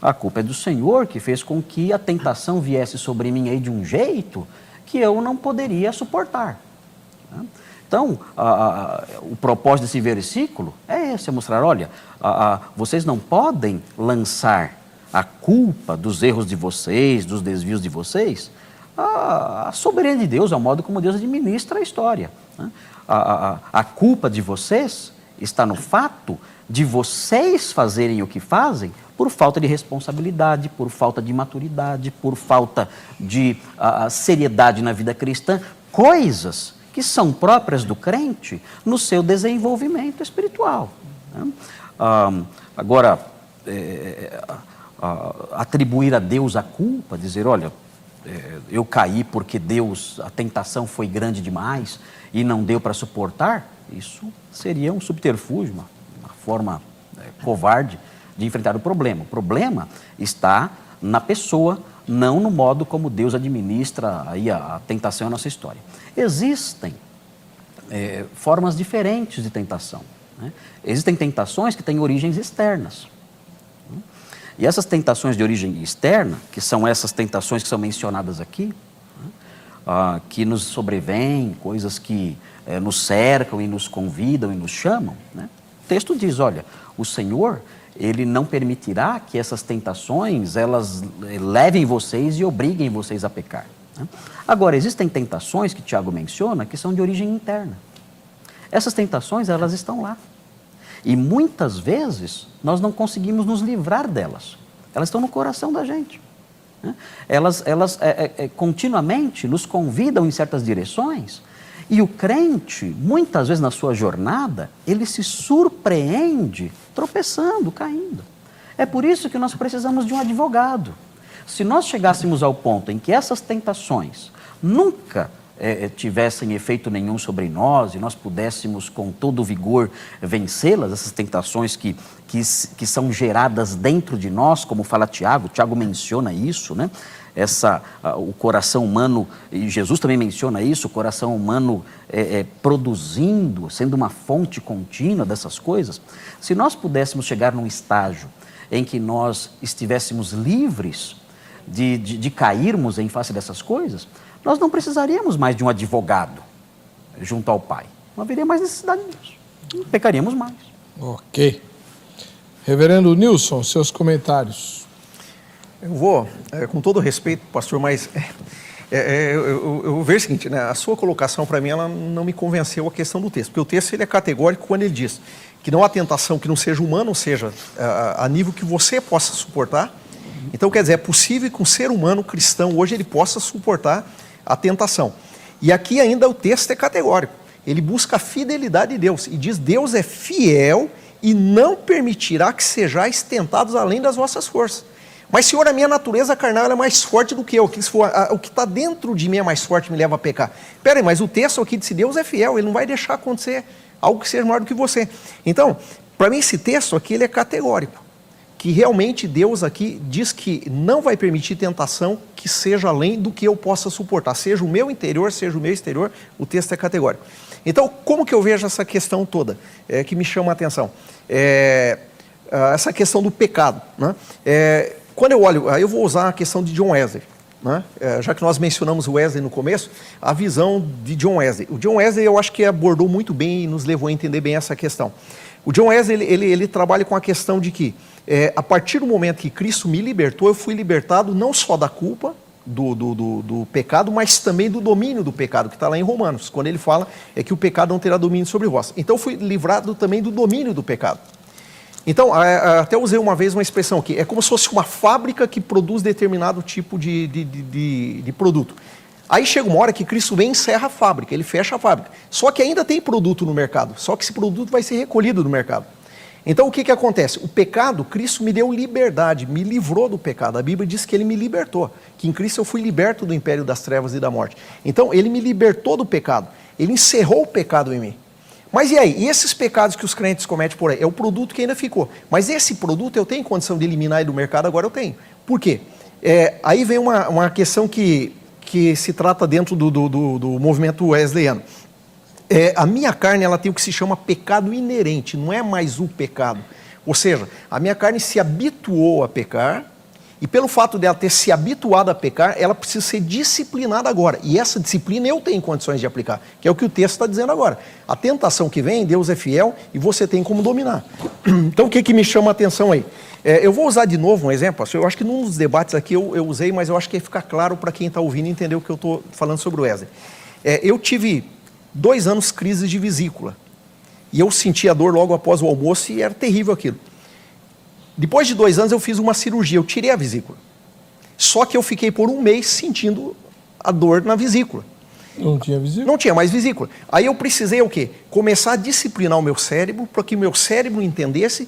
A culpa é do Senhor que fez com que a tentação viesse sobre mim aí de um jeito que eu não poderia suportar. Né? Então, o propósito desse versículo é esse, é mostrar, olha, vocês não podem lançar a culpa dos erros de vocês, dos desvios de vocês, a soberania de Deus, ao modo como Deus administra a história. Né? A culpa de vocês está no fato de vocês fazerem o que fazem por falta de responsabilidade, por falta de maturidade, por falta de seriedade na vida cristã, coisas que são próprias do crente no seu desenvolvimento espiritual. Né? Agora, atribuir a Deus a culpa, dizer, olha, eu caí porque a tentação foi grande demais e não deu para suportar, isso seria um subterfúgio, uma forma covarde de enfrentar o problema. O problema está na pessoa, não no modo como Deus administra aí a tentação na nossa história. Existem formas diferentes de tentação, né? Existem tentações que têm origens externas. E essas tentações de origem externa, que são essas tentações que são mencionadas aqui, que nos sobrevêm, coisas que nos cercam e nos convidam e nos chamam, né? O texto diz, olha, o Senhor, Ele não permitirá que essas tentações, elas levem vocês e obriguem vocês a pecar, né? Agora, existem tentações que Tiago menciona que são de origem interna. Essas tentações, elas estão lá. E muitas vezes, nós não conseguimos nos livrar delas. Elas estão no coração da gente, né? Elas continuamente nos convidam em certas direções. E o crente, muitas vezes na sua jornada, ele se surpreende tropeçando, caindo. É por isso que nós precisamos de um advogado. Se nós chegássemos ao ponto em que essas tentações nunca tivessem efeito nenhum sobre nós e nós pudéssemos com todo o vigor vencê-las, essas tentações que são geradas dentro de nós, como fala Tiago menciona isso, né? O coração humano, e Jesus também menciona isso, o coração humano produzindo, sendo uma fonte contínua dessas coisas. Se nós pudéssemos chegar num estágio em que nós estivéssemos livres de cairmos em face dessas coisas, nós não precisaríamos mais de um advogado junto ao Pai. Não haveria mais necessidade disso. Não pecaríamos mais. Ok. Reverendo Nilson, seus comentários. Eu vou, com todo respeito, pastor, mas eu vejo o seguinte, né? A sua colocação, para mim, ela não me convenceu a questão do texto. Porque o texto ele é categórico quando ele diz que não há tentação que não seja humana, ou seja, a nível que você possa suportar. Então, quer dizer, é possível que um ser humano cristão hoje ele possa suportar a tentação. E aqui ainda o texto é categórico. Ele busca a fidelidade de Deus e diz, Deus é fiel e não permitirá que sejais tentados além das vossas forças. Mas, Senhor, a minha natureza carnal é mais forte do que eu. O que está dentro de mim é mais forte, me leva a pecar. Espera aí, mas o texto aqui diz, Deus é fiel, Ele não vai deixar acontecer algo que seja maior do que você. Então, para mim esse texto aqui ele é categórico. Que realmente Deus aqui diz que não vai permitir tentação que seja além do que eu possa suportar. Seja o meu interior, seja o meu exterior, o texto é categórico. Então, como que eu vejo essa questão toda que me chama a atenção? Essa questão do pecado, né? Quando eu olho, aí eu vou usar a questão de John Wesley, né? Já que nós mencionamos o Wesley no começo, a visão de John Wesley. O John Wesley eu acho que abordou muito bem e nos levou a entender bem essa questão. O John Wesley ele trabalha com a questão de que a partir do momento que Cristo me libertou, eu fui libertado não só da culpa do pecado, mas também do domínio do pecado, que está lá em Romanos, quando ele fala que o pecado não terá domínio sobre vós. Então eu fui livrado também do domínio do pecado. Então, até usei uma vez uma expressão aqui, é como se fosse uma fábrica que produz determinado tipo de produto. Aí chega uma hora que Cristo vem e encerra a fábrica, ele fecha a fábrica. Só que ainda tem produto no mercado, só que esse produto vai ser recolhido do mercado. Então o que acontece? O pecado, Cristo me deu liberdade, me livrou do pecado. A Bíblia diz que Ele me libertou, que em Cristo eu fui liberto do império das trevas e da morte. Então Ele me libertou do pecado, Ele encerrou o pecado em mim. Mas e aí? E esses pecados que os crentes cometem por aí? É o produto que ainda ficou. Mas esse produto eu tenho condição de eliminar ele do mercado, agora eu tenho. Por quê? Aí vem uma questão que se trata dentro do movimento wesleyano. A minha carne ela tem o que se chama pecado inerente, não é mais o pecado. Ou seja, a minha carne se habituou a pecar, e pelo fato dela ter se habituado a pecar, ela precisa ser disciplinada agora. E essa disciplina eu tenho condições de aplicar, que é o que o texto está dizendo agora. A tentação que vem, Deus é fiel e você tem como dominar. Então o que me chama a atenção aí? Eu vou usar de novo um exemplo, eu acho que num dos debates aqui eu usei, mas eu acho que fica claro para quem está ouvindo entender o que eu estou falando sobre o Wesley. Eu tive 2 anos crise de vesícula, e eu senti a dor logo após o almoço e era terrível aquilo. Depois de 2 anos eu fiz uma cirurgia, eu tirei a vesícula. Só que eu fiquei por 1 mês sentindo a dor na vesícula. Não tinha vesícula? Não tinha mais vesícula. Aí eu precisei o quê? Começar a disciplinar o meu cérebro, para que o meu cérebro entendesse,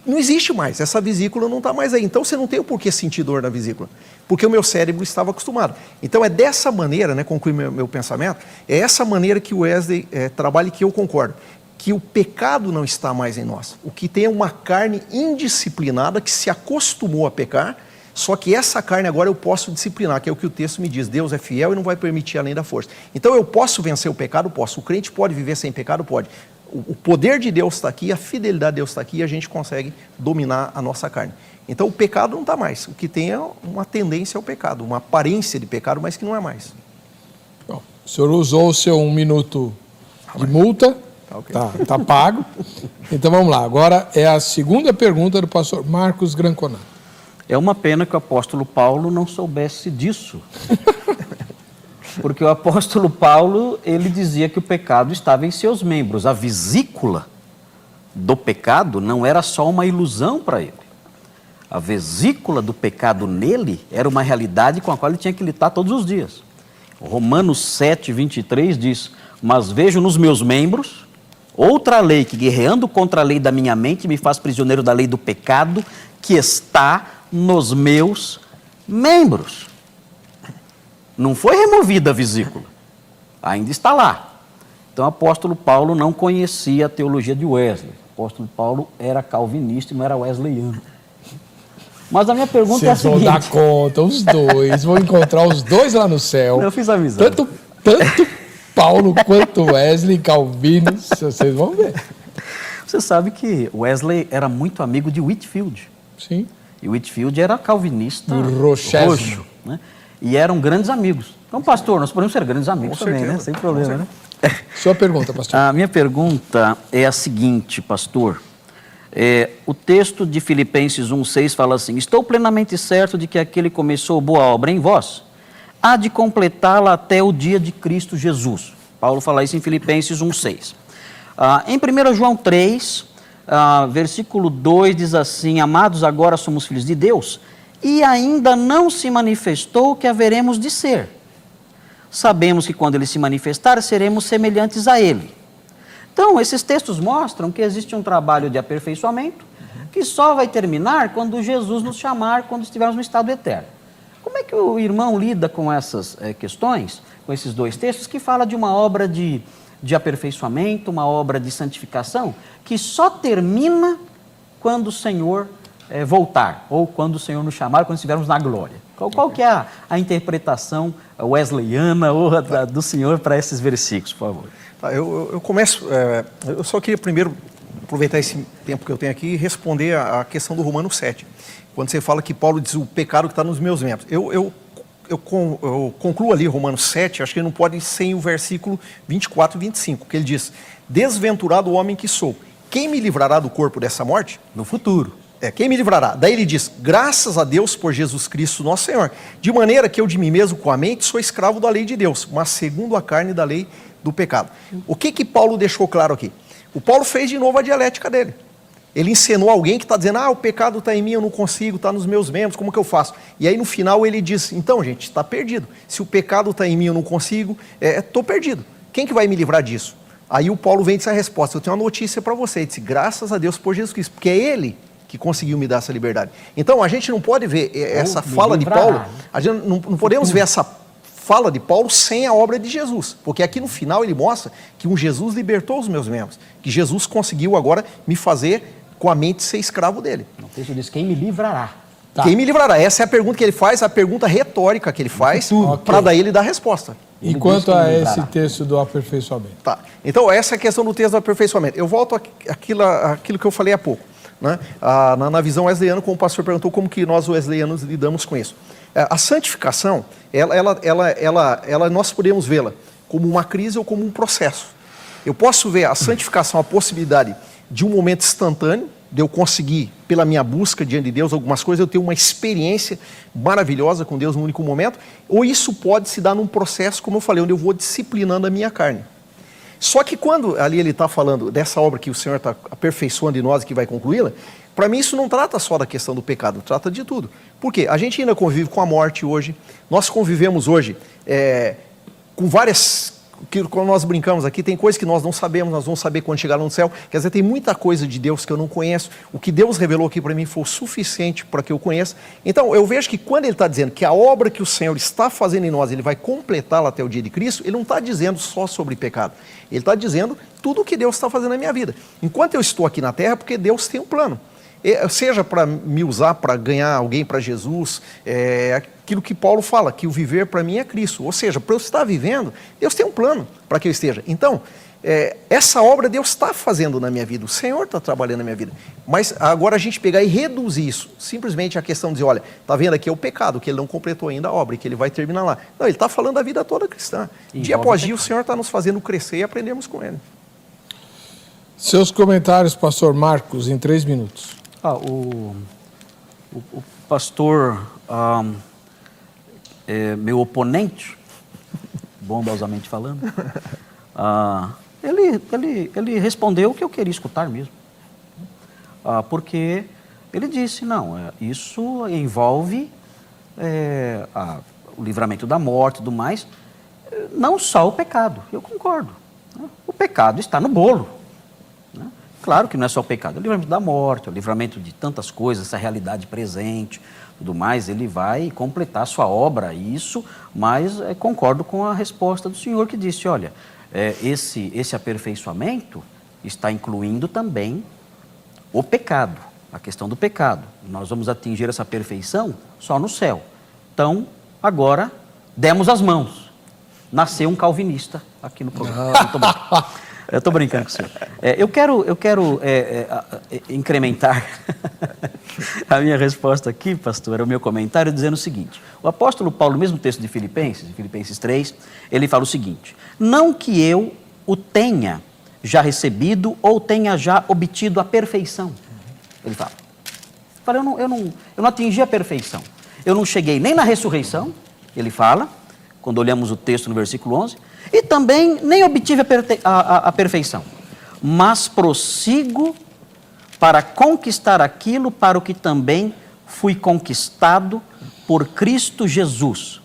não existe mais, essa vesícula não está mais aí. Então você não tem o porquê sentir dor na vesícula, porque o meu cérebro estava acostumado. Então é dessa maneira, né, conclui meu pensamento, é essa maneira que o Wesley trabalha e que eu concordo. que o pecado não está mais em nós. O que tem é uma carne indisciplinada que se acostumou a pecar, só que essa carne agora eu posso disciplinar, que é o que o texto me diz. Deus é fiel e não vai permitir além da força. Então eu posso vencer o pecado? Posso. O crente pode viver sem pecado? Pode. O poder de Deus está aqui, a fidelidade de Deus está aqui e a gente consegue dominar a nossa carne. Então o pecado não está mais. O que tem é uma tendência ao pecado, uma aparência de pecado, mas que não é mais. Bom, o senhor usou o seu 1 minuto de multa. Tá pago. Então vamos lá. Agora é a segunda pergunta do pastor Marcos Granconato. É uma pena que o apóstolo Paulo não soubesse disso. Porque o apóstolo Paulo, ele dizia que o pecado estava em seus membros. A vesícula do pecado não era só uma ilusão para ele. A vesícula do pecado nele era uma realidade com a qual ele tinha que lutar todos os dias. Romanos 7, 23 diz: mas vejo nos meus membros outra lei que, guerreando contra a lei da minha mente, me faz prisioneiro da lei do pecado que está nos meus membros. Não foi removida a vesícula, ainda está lá. Então o apóstolo Paulo não conhecia a teologia de Wesley. O apóstolo Paulo era calvinista e não era wesleyano. Mas a minha pergunta é a seguinte... Vocês vão dar conta, os dois, vão encontrar os dois lá no céu. Eu fiz amizade. Tanto Paulo quanto Wesley, Calvino, vocês vão ver. Você sabe que Wesley era muito amigo de Whitefield. Sim. E Whitefield era calvinista roxo, né? E eram grandes amigos. Então, pastor, nós podemos ser grandes amigos também, né? Sem problema, né? Sua pergunta, pastor. A minha pergunta é a seguinte, pastor. O texto de Filipenses 1,6 fala assim: estou plenamente certo de que aquele que começou boa obra em vós há de completá-la até o dia de Cristo Jesus. Paulo fala isso em Filipenses 1,6. Em 1 João 3, versículo 2 diz assim: amados, agora somos filhos de Deus, e ainda não se manifestou o que haveremos de ser. Sabemos que quando ele se manifestar, seremos semelhantes a ele. Então, esses textos mostram que existe um trabalho de aperfeiçoamento que só vai terminar quando Jesus nos chamar, quando estivermos no estado eterno. Como é que o irmão lida com essas questões, com esses dois textos, que fala de uma obra de aperfeiçoamento, uma obra de santificação, que só termina quando o Senhor voltar, ou quando o Senhor nos chamar, quando estivermos na glória? Qual que é a interpretação wesleyana ou do Senhor para esses versículos, por favor? Eu começo, eu só queria primeiro aproveitar esse tempo que eu tenho aqui e responder a questão do Romanos 7. Quando você fala que Paulo diz o pecado que está nos meus membros. Eu concluo ali Romanos 7, acho que ele não pode ir sem o versículo 24 e 25, que ele diz: desventurado o homem que sou, quem me livrará do corpo dessa morte? No futuro. Quem me livrará? Daí ele diz: graças a Deus por Jesus Cristo nosso Senhor, de maneira que eu de mim mesmo com a mente sou escravo da lei de Deus, mas segundo a carne da lei do pecado. O que Paulo deixou claro aqui? O Paulo fez de novo a dialética dele. Ele ensinou alguém que está dizendo: o pecado está em mim, eu não consigo, está nos meus membros, como que eu faço? E aí no final ele diz: então gente, está perdido. Se o pecado está em mim, eu não consigo, estou perdido. Quem que vai me livrar disso? Aí o Paulo vem dessa resposta: eu tenho uma notícia para você. Ele disse: graças a Deus por Jesus Cristo, porque é Ele que conseguiu me dar essa liberdade. Então a gente não pode ver essa fala de Paulo, a gente não podemos ver essa fala de Paulo sem a obra de Jesus, porque aqui no final ele mostra que um Jesus libertou os meus membros, que Jesus conseguiu agora me fazer com a mente ser escravo dele. O texto diz: quem me livrará? Tá. Quem me livrará? Essa é a pergunta que ele faz, a pergunta retórica que ele faz, para daí ele dar a resposta. E quanto a esse texto do aperfeiçoamento? Tá. Então essa é a questão do texto do aperfeiçoamento. Eu volto àquilo que eu falei há pouco. Né? Na visão wesleyana, como o pastor perguntou, como que nós wesleyanos lidamos com isso. A santificação, nós podemos vê-la como uma crise ou como um processo. Eu posso ver a santificação, a possibilidade de um momento instantâneo, de eu conseguir, pela minha busca diante de Deus, algumas coisas, eu ter uma experiência maravilhosa com Deus num único momento, ou isso pode se dar num processo, como eu falei, onde eu vou disciplinando a minha carne. Só que quando ali ele está falando dessa obra que o Senhor está aperfeiçoando em nós e que vai concluí-la, para mim isso não trata só da questão do pecado, trata de tudo. Por quê? A gente ainda convive com a morte hoje, nós convivemos hoje com várias quando nós brincamos aqui, tem coisas que nós não sabemos, nós vamos saber quando chegar no céu. Quer dizer, tem muita coisa de Deus que eu não conheço. O que Deus revelou aqui para mim foi o suficiente para que eu conheça. Então, eu vejo que quando ele está dizendo que a obra que o Senhor está fazendo em nós, ele vai completá-la até o dia de Cristo, ele não está dizendo só sobre pecado. Ele está dizendo tudo o que Deus está fazendo na minha vida. Enquanto eu estou aqui na terra, porque Deus tem um plano. Seja para me usar para ganhar alguém para Jesus, aquilo que Paulo fala, que o viver para mim é Cristo. Ou seja, para eu estar vivendo, Deus tem um plano para que eu esteja. Então, essa obra Deus está fazendo na minha vida, o Senhor está trabalhando na minha vida. Mas agora a gente pegar e reduzir isso, simplesmente a questão de dizer, olha, está vendo aqui é o pecado, que ele não completou ainda a obra e que ele vai terminar lá. Não, ele está falando da vida toda cristã. Dia após dia o Senhor está nos fazendo crescer e aprendermos com ele. Seus comentários, pastor Marcos, em 3 minutos. O pastor, meu oponente, bondosamente falando, ele respondeu o que eu queria escutar mesmo. Porque ele disse, não, isso envolve o livramento da morte e tudo mais, não só o pecado, eu concordo. Né? O pecado está no bolo. Né? Claro que não é só o pecado, é o livramento da morte, é o livramento de tantas coisas, essa realidade presente, tudo mais, ele vai completar a sua obra, isso, mas concordo com a resposta do Senhor que disse, olha, esse aperfeiçoamento está incluindo também o pecado, a questão do pecado. Nós vamos atingir essa perfeição só no céu. Então, agora, demos as mãos. Nasceu um calvinista aqui no programa. Eu estou brincando com o senhor. Eu quero incrementar a minha resposta aqui, pastor, o meu comentário, dizendo o seguinte. O apóstolo Paulo, no mesmo texto de Filipenses 3, ele fala o seguinte, não que eu o tenha já recebido ou tenha já obtido a perfeição. Ele fala, eu não atingi a perfeição. Eu não cheguei nem na ressurreição, ele fala, quando olhamos o texto no versículo 11, e também nem obtive a perfeição, mas prossigo para conquistar aquilo para o que também fui conquistado por Cristo Jesus.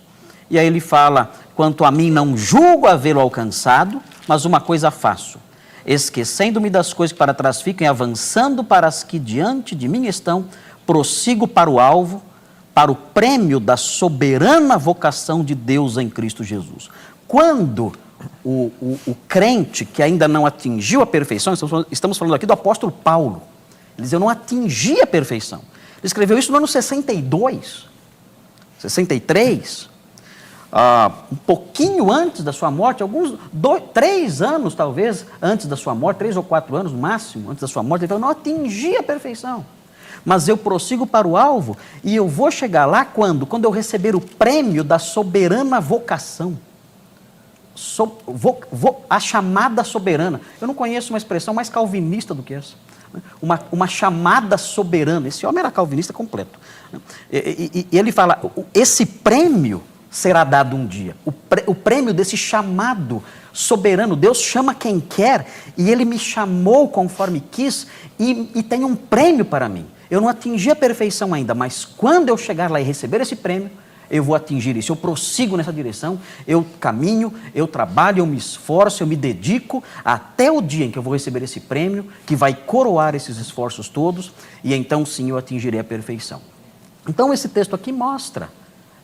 E aí ele fala, quanto a mim não julgo havê-lo alcançado, mas uma coisa faço, esquecendo-me das coisas que para trás ficam e avançando para as que diante de mim estão, prossigo para o alvo, para o prêmio da soberana vocação de Deus em Cristo Jesus. Quando o crente que ainda não atingiu a perfeição, estamos falando aqui do apóstolo Paulo, ele diz, eu não atingi a perfeição. Ele escreveu isso no ano 62, 63, um pouquinho antes da sua morte, 3 anos talvez antes da sua morte, 3 ou 4 anos no máximo antes da sua morte, ele falou, eu não atingi a perfeição. Mas eu prossigo para o alvo e eu vou chegar lá quando? Quando eu receber o prêmio da soberana vocação. A chamada soberana. Eu não conheço uma expressão mais calvinista do que essa. Uma chamada soberana. Esse homem era calvinista completo. E ele fala, esse prêmio será dado um dia. O prêmio desse chamado soberano. Deus chama quem quer e ele me chamou conforme quis e tem um prêmio para mim. Eu não atingi a perfeição ainda, mas quando eu chegar lá e receber esse prêmio, eu vou atingir isso. Eu prossigo nessa direção, eu caminho, eu trabalho, eu me esforço, eu me dedico até o dia em que eu vou receber esse prêmio, que vai coroar esses esforços todos, e então sim eu atingirei a perfeição. Então esse texto aqui mostra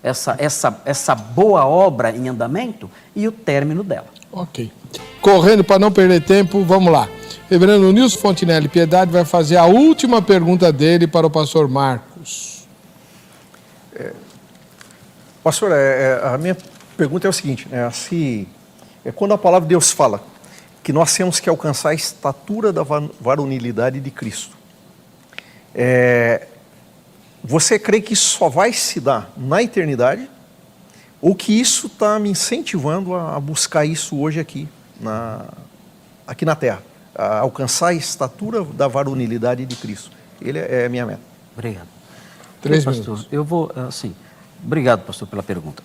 essa boa obra em andamento e o término dela. Ok. Correndo para não perder tempo, vamos lá. Reverendo Nilson Fontinelli Piedade vai fazer a última pergunta dele para o pastor Marcos. Pastor, a minha pergunta é o seguinte, quando a palavra de Deus fala que nós temos que alcançar a estatura da varonilidade de Cristo, você crê que isso só vai se dar na eternidade ou que isso está me incentivando a buscar isso hoje aqui na Terra? A alcançar a estatura da varonilidade de Cristo. Ele é a minha meta. Obrigado. 3 minutos. minutos. Eu vou, assim, obrigado, pastor, pela pergunta.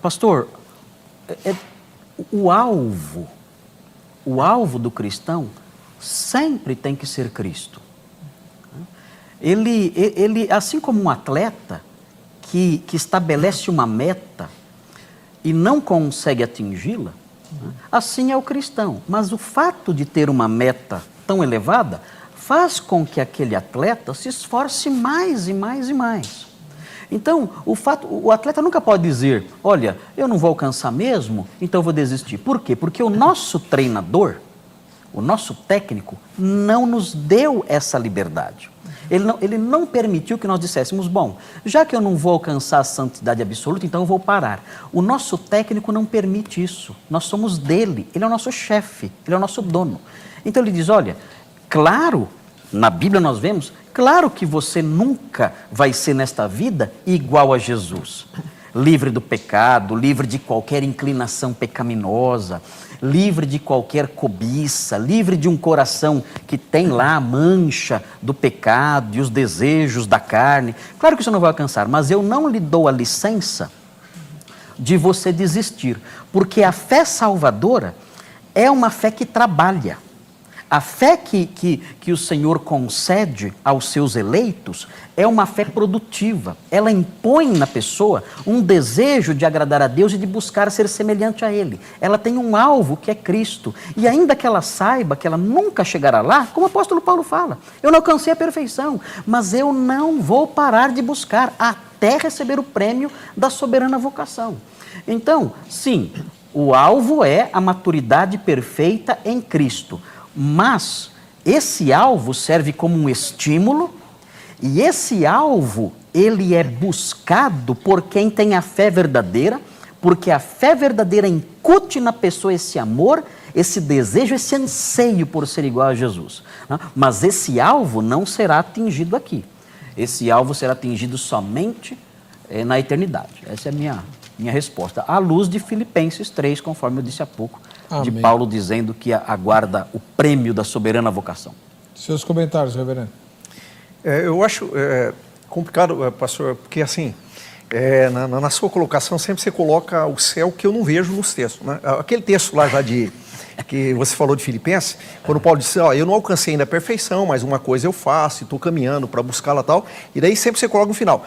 Pastor, o alvo do cristão sempre tem que ser Cristo. Ele assim como um atleta que estabelece uma meta e não consegue atingi-la, Assim é o cristão. Mas o fato de ter uma meta tão elevada faz com que aquele atleta se esforce mais e mais e mais. Então, o atleta nunca pode dizer, olha, eu não vou alcançar mesmo, então eu vou desistir. Por quê? Porque o nosso treinador, o nosso técnico, não nos deu essa liberdade. Ele não permitiu que nós disséssemos, bom, já que eu não vou alcançar a santidade absoluta, então eu vou parar. O nosso técnico não permite isso. Nós somos dele, ele é o nosso chefe, ele é o nosso dono. Então ele diz, olha, claro, na Bíblia nós vemos, claro que você nunca vai ser nesta vida igual a Jesus. Livre do pecado, livre de qualquer inclinação pecaminosa, livre de qualquer cobiça, livre de um coração que tem lá a mancha do pecado e os desejos da carne. Claro que você não vai alcançar, mas eu não lhe dou a licença de você desistir, porque a fé salvadora é uma fé que trabalha. A fé que o Senhor concede aos seus eleitos é uma fé produtiva. Ela impõe na pessoa um desejo de agradar a Deus e de buscar ser semelhante a Ele. Ela tem um alvo que é Cristo. E ainda que ela saiba que ela nunca chegará lá, como o apóstolo Paulo fala, eu não alcancei a perfeição, mas eu não vou parar de buscar até receber o prêmio da soberana vocação. Então, sim, o alvo é a maturidade perfeita em Cristo. Mas esse alvo serve como um estímulo e esse alvo, ele é buscado por quem tem a fé verdadeira, porque a fé verdadeira incute na pessoa esse amor, esse desejo, esse anseio por ser igual a Jesus. Mas esse alvo não será atingido aqui. Esse alvo será atingido somente na eternidade. Essa é a minha resposta, à luz de Filipenses 3, conforme eu disse há pouco, de Amém. Paulo dizendo que aguarda o prêmio da soberana vocação. Seus comentários, reverendo. Eu acho complicado, pastor, porque assim, na sua colocação sempre você coloca o céu que eu não vejo nos textos. Né? Aquele texto lá já que você falou de Filipenses, quando Paulo disse, eu não alcancei ainda a perfeição, mas uma coisa eu faço, e estou caminhando para buscá-la e tal, e daí sempre você coloca no final,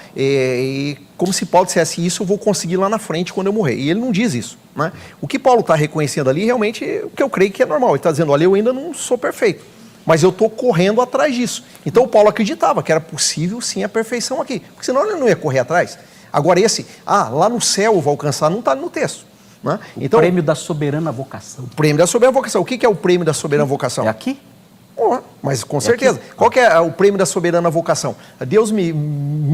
como se Paulo dissesse, isso eu vou conseguir lá na frente quando eu morrer, e ele não diz isso. Né? O que Paulo está reconhecendo ali, realmente, o que eu creio que é normal, ele está dizendo, olha, eu ainda não sou perfeito, mas eu estou correndo atrás disso. Então o Paulo acreditava que era possível sim a perfeição aqui, porque senão ele não ia correr atrás. Agora lá no céu eu vou alcançar, não está no texto. Né? Então, o prêmio da soberana vocação. O prêmio da soberana vocação. O que é o prêmio da soberana vocação? É aqui? Mas com certeza. Qual que é o prêmio da soberana vocação? Deus me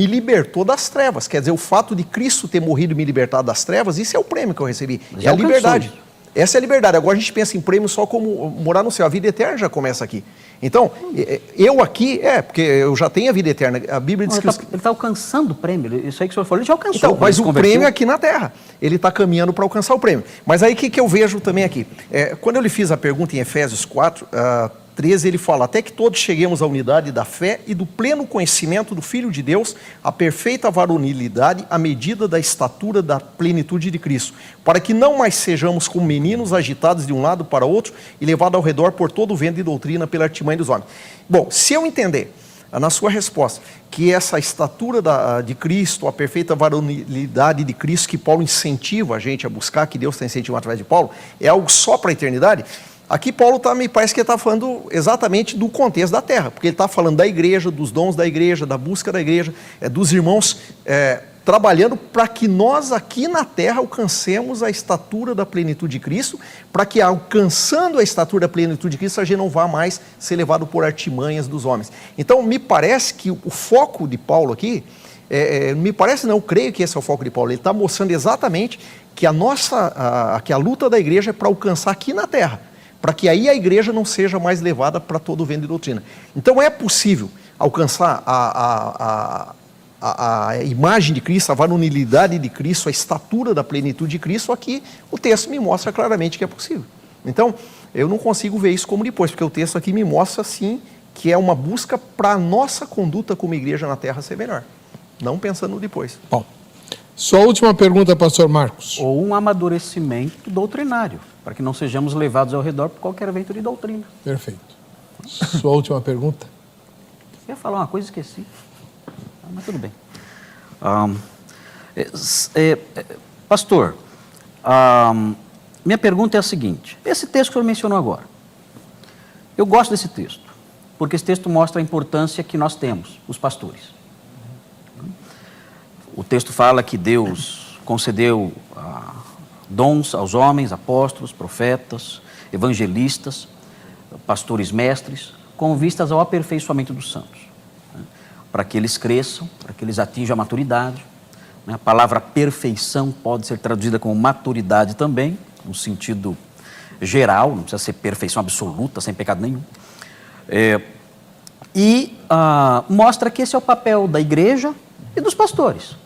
libertou das trevas. Quer dizer, o fato de Cristo ter morrido e me libertado das trevas, isso é o prêmio que eu recebi. É a liberdade. Essa é a liberdade. Agora a gente pensa em prêmio só como morar no céu. A vida eterna já começa aqui. Então, eu aqui, porque eu já tenho a vida eterna. A Bíblia diz que... Ele está alcançando o prêmio. Isso aí que o senhor falou, ele já alcançou. Então, mas o prêmio é aqui na Terra. Ele está caminhando para alcançar o prêmio. Mas aí o que eu vejo também aqui? Quando eu lhe fiz a pergunta em Efésios 4, 13, ele fala, até que todos cheguemos à unidade da fé e do pleno conhecimento do Filho de Deus, à perfeita varonilidade, à medida da estatura da plenitude de Cristo, para que não mais sejamos como meninos agitados de um lado para outro e levados ao redor por todo o vento de doutrina pela artimanha dos homens. Bom, se eu entender, na sua resposta, que essa estatura de Cristo, a perfeita varonilidade de Cristo, que Paulo incentiva a gente a buscar, que Deus está incentivando através de Paulo, é algo só para a eternidade. Aqui Paulo me parece que ele está falando exatamente do contexto da terra, porque ele está falando da igreja, dos dons da igreja, da busca da igreja, dos irmãos trabalhando para que nós aqui na terra alcancemos a estatura da plenitude de Cristo, para que alcançando a estatura da plenitude de Cristo a gente não vá mais ser levado por artimanhas dos homens. Então me parece que o foco de Paulo aqui, me parece não, eu creio que esse é o foco de Paulo, ele está mostrando exatamente que que a luta da igreja é para alcançar aqui na terra, para que aí a igreja não seja mais levada para todo o vento de doutrina. Então é possível alcançar a imagem de Cristo, a varonilidade de Cristo, a estatura da plenitude de Cristo, aqui o texto me mostra claramente que é possível. Então, eu não consigo ver isso como depois, porque o texto aqui me mostra sim que é uma busca para a nossa conduta como igreja na terra ser melhor, não pensando no depois. Bom, sua última pergunta, pastor Marcos. Ou um amadurecimento doutrinário, para que não sejamos levados ao redor por qualquer vento de doutrina. Perfeito. Sua última pergunta. Eu ia falar uma coisa e esqueci. Mas tudo bem. Pastor, minha pergunta é a seguinte: esse texto que o senhor mencionou agora, eu gosto desse texto, porque esse texto mostra a importância que nós temos, os pastores. O texto fala que Deus concedeu dons aos homens, apóstolos, profetas, evangelistas, pastores mestres, com vistas ao aperfeiçoamento dos santos, né? Para que eles cresçam, para que eles atinjam a maturidade. A palavra perfeição pode ser traduzida como maturidade também, no sentido geral, não precisa ser perfeição absoluta, sem pecado nenhum. Mostra que esse é o papel da igreja e dos pastores.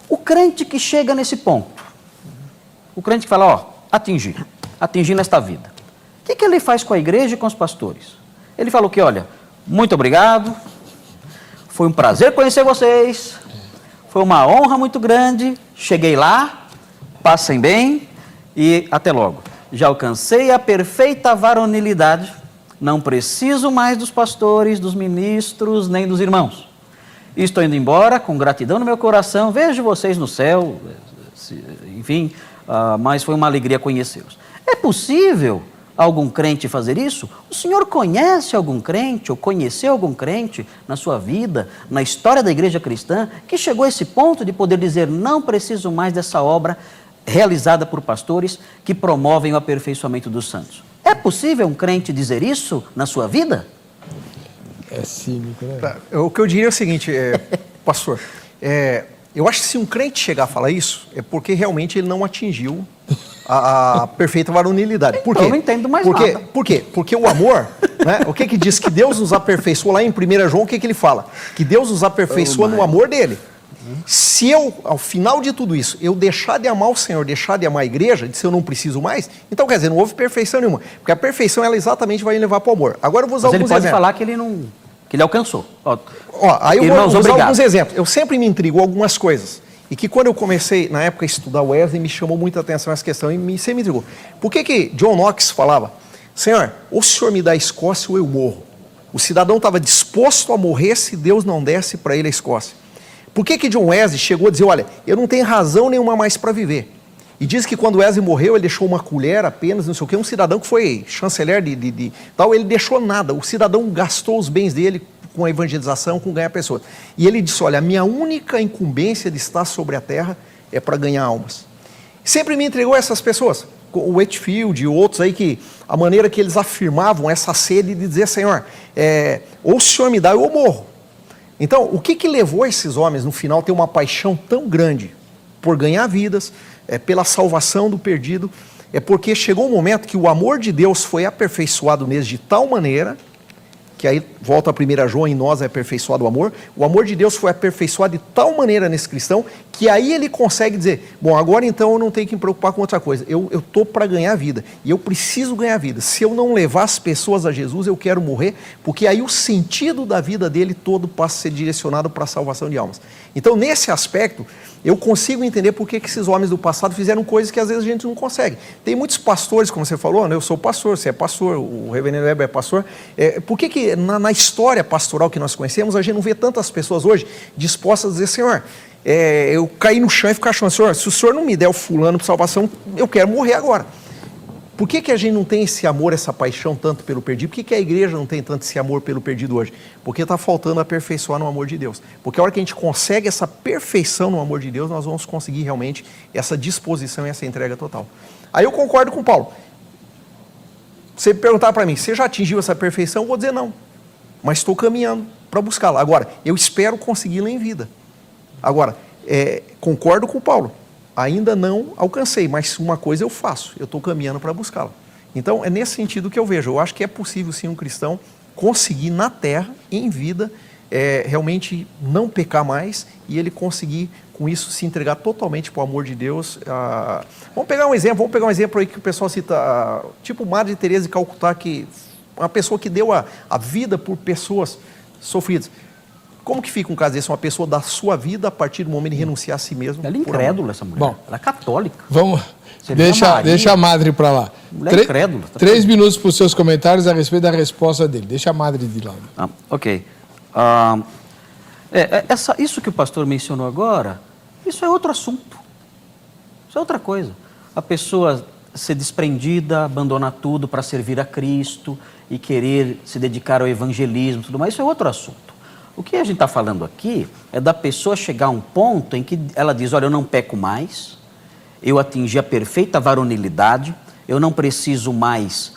O crente que chega nesse ponto, o crente que fala, atingi nesta vida, o que ele faz com a igreja e com os pastores? Ele fala o quê? Olha, muito obrigado, foi um prazer conhecer vocês, foi uma honra muito grande, cheguei lá, passem bem e até logo. Já alcancei a perfeita varonilidade, não preciso mais dos pastores, dos ministros, nem dos irmãos. Estou indo embora com gratidão no meu coração, vejo vocês no céu, enfim, mas foi uma alegria conhecê-los. É possível algum crente fazer isso? O senhor conhece algum crente ou conheceu algum crente na sua vida, na história da igreja cristã, que chegou a esse ponto de poder dizer, não preciso mais dessa obra realizada por pastores que promovem o aperfeiçoamento dos santos? É possível um crente dizer isso na sua vida? É cínico, né? Tá, o que eu diria é o seguinte, pastor, eu acho que se um crente chegar a falar isso, é porque realmente ele não atingiu a perfeita varonilidade. Por quê? Eu não entendo mais nada. Por quê? Porque o amor, né, o que diz? Que Deus nos aperfeiçoou lá em 1 João, o que ele fala? Que Deus nos aperfeiçoa no amor dele. Se eu, ao final de tudo isso, eu deixar de amar o Senhor, deixar de amar a igreja, de se eu não preciso mais, então quer dizer, não houve perfeição nenhuma. Porque a perfeição, ela exatamente vai levar para o amor. Agora eu vou usar alguns exemplos. Mas ele pode falar que ele não... que ele alcançou. Aí eu vou usar alguns exemplos. Eu sempre me intrigo algumas coisas. E que quando eu comecei, na época, a estudar Wesley, me chamou muita atenção essa questão e sempre me intrigou. Por que John Knox falava, Senhor, ou o Senhor me dá a Escócia ou eu morro? O cidadão estava disposto a morrer se Deus não desse para ele a Escócia. Por que John Wesley chegou a dizer, olha, eu não tenho razão nenhuma mais para viver? E diz que quando Wesley morreu, ele deixou uma colher apenas, não sei o quê, um cidadão que foi chanceler de tal, ele deixou nada. O cidadão gastou os bens dele com a evangelização, com ganhar pessoas. E ele disse, olha, a minha única incumbência de estar sobre a terra é para ganhar almas. Sempre me entregou essas pessoas, o Whitefield e outros aí, que a maneira que eles afirmavam essa sede de dizer, Senhor, ou o Senhor me dá ou eu morro. Então, o que levou esses homens, no final, a ter uma paixão tão grande por ganhar vidas, pela salvação do perdido? É porque chegou um momento que o amor de Deus foi aperfeiçoado neles de tal maneira, que aí volta a 1 João, em nós é aperfeiçoado o amor de Deus foi aperfeiçoado de tal maneira nesse cristão, que aí ele consegue dizer, bom, agora então eu não tenho que me preocupar com outra coisa, eu estou para ganhar vida, e eu preciso ganhar vida, se eu não levar as pessoas a Jesus, eu quero morrer, porque aí o sentido da vida dele todo passa a ser direcionado para a salvação de almas. Então, nesse aspecto, eu consigo entender por que esses homens do passado fizeram coisas que às vezes a gente não consegue. Tem muitos pastores, como você falou, né? Eu sou pastor, você é pastor, o reverendo Weber é pastor. Por que na história pastoral que nós conhecemos, a gente não vê tantas pessoas hoje dispostas a dizer, Senhor, eu caí no chão e ficar achando, Senhor, se o Senhor não me der o fulano para salvação, eu quero morrer agora. Por que a gente não tem esse amor, essa paixão tanto pelo perdido? Por que a igreja não tem tanto esse amor pelo perdido hoje? Porque está faltando aperfeiçoar no amor de Deus. Porque a hora que a gente consegue essa perfeição no amor de Deus, nós vamos conseguir realmente essa disposição e essa entrega total. Aí eu concordo com o Paulo. Se você perguntar para mim, você já atingiu essa perfeição? Eu vou dizer não. Mas estou caminhando para buscá-la. Agora, eu espero consegui-la em vida. Agora, concordo com o Paulo. Ainda não alcancei, mas uma coisa eu faço, eu estou caminhando para buscá-la. Então, é nesse sentido que eu vejo. Eu acho que é possível, sim, um cristão conseguir na terra, em vida, realmente não pecar mais e ele conseguir, com isso, se entregar totalmente para o amor de Deus. Vamos pegar um exemplo aí que o pessoal cita, tipo Madre Teresa de Calcutá, que uma pessoa que deu a vida por pessoas sofridas. Como que fica um caso desse? Uma pessoa da sua vida a partir do momento de renunciar a si mesmo? Ela é incrédula, essa mulher. Bom, ela é católica. Vamos, deixa a Madre para lá. Mulher incrédula. 3 minutos para os seus comentários a respeito da resposta dele. Deixa a Madre de lado. Ok. Isso que o pastor mencionou agora, isso é outro assunto. Isso é outra coisa. A pessoa ser desprendida, abandonar tudo para servir a Cristo e querer se dedicar ao evangelismo e tudo mais, isso é outro assunto. O que a gente está falando aqui é da pessoa chegar a um ponto em que ela diz, olha, eu não peco mais, eu atingi a perfeita varonilidade, eu não preciso mais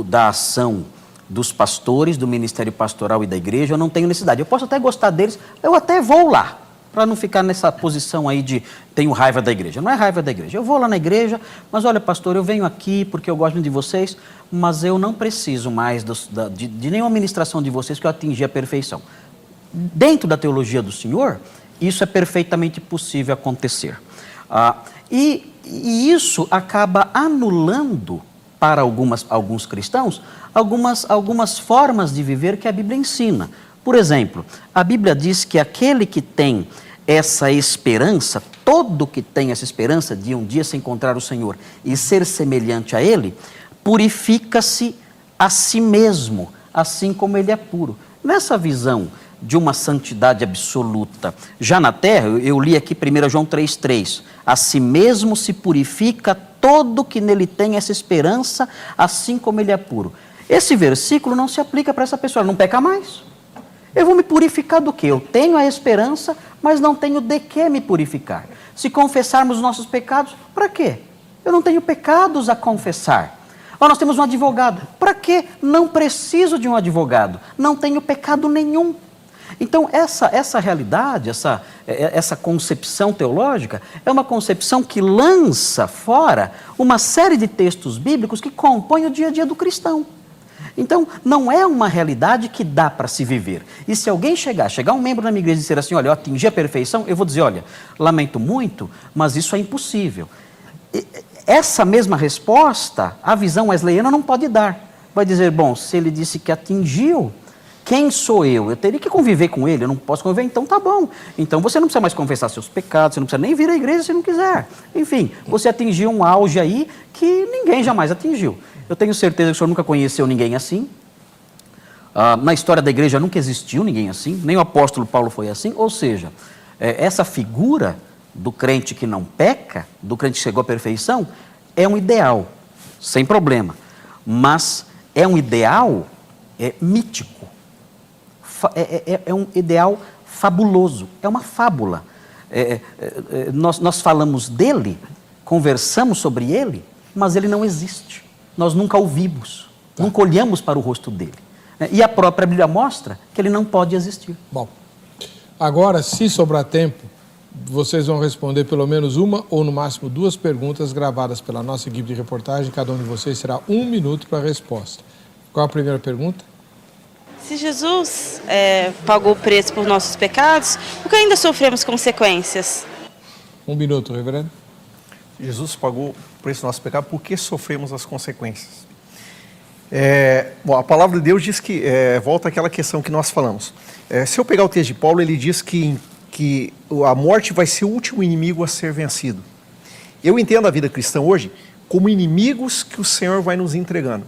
da ação dos pastores, do ministério pastoral e da igreja, eu não tenho necessidade. Eu posso até gostar deles, eu até vou lá, para não ficar nessa posição aí de tenho raiva da igreja. Não é raiva da igreja. Eu vou lá na igreja, mas olha, pastor, eu venho aqui porque eu gosto de vocês, mas eu não preciso mais de nenhuma ministração de vocês, que eu atingi a perfeição. Dentro da teologia do Senhor, isso é perfeitamente possível acontecer. E isso acaba anulando para alguns cristãos algumas formas de viver que a Bíblia ensina. Por exemplo, a Bíblia diz que aquele que tem essa esperança, todo que tem essa esperança de um dia se encontrar o Senhor e ser semelhante a Ele, purifica-se a si mesmo, assim como Ele é puro. Nessa visão de uma santidade absoluta, já na terra, eu li aqui 1 João 3,3, a si mesmo se purifica todo que nele tem essa esperança, assim como Ele é puro. Esse versículo não se aplica para essa pessoa, ela não peca mais. Eu vou me purificar do quê? Eu tenho a esperança, mas não tenho de que me purificar. Se confessarmos os nossos pecados, para quê? Eu não tenho pecados a confessar. Nós temos um advogado. Para quê? Não preciso de um advogado. Não tenho pecado nenhum. Então, essa realidade, essa concepção teológica, é uma concepção que lança fora uma série de textos bíblicos que compõem o dia a dia do cristão. Então, não é uma realidade que dá para se viver. E se alguém chegar um membro da minha igreja e dizer assim, olha, eu atingi a perfeição, eu vou dizer, olha, lamento muito, mas isso é impossível. Essa mesma resposta, a visão wesleyana não pode dar. Vai dizer, bom, se ele disse que atingiu, quem sou eu? Eu teria que conviver com ele, eu não posso conviver, então tá bom. Então você não precisa mais confessar seus pecados, você não precisa nem vir à igreja se não quiser. Enfim, você atingiu um auge aí que ninguém jamais atingiu. Eu tenho certeza que o senhor nunca conheceu ninguém assim. Na história da igreja nunca existiu ninguém assim, nem o apóstolo Paulo foi assim. Ou seja, essa figura do crente que não peca, do crente que chegou à perfeição, é um ideal, sem problema. Mas é um ideal mítico. É um ideal fabuloso, é uma fábula. Nós falamos dele, conversamos sobre ele, mas ele não existe. Nós nunca o vimos, nunca olhamos para o rosto dele. E a própria Bíblia mostra que ele não pode existir. Bom, agora, se sobrar tempo, vocês vão responder pelo menos uma ou no máximo duas perguntas gravadas pela nossa equipe de reportagem. Cada um de vocês terá 1 minuto para a resposta. Qual a primeira pergunta? Se Jesus pagou o preço por nossos pecados, por que ainda sofremos consequências? 1 minuto, reverendo. Jesus pagou o preço do nosso pecado, por que sofremos as consequências? Bom, a palavra de Deus diz que, volta àquela questão que nós falamos. Se eu pegar o texto de Paulo, ele diz que a morte vai ser o último inimigo a ser vencido. Eu entendo a vida cristã hoje como inimigos que o Senhor vai nos entregando.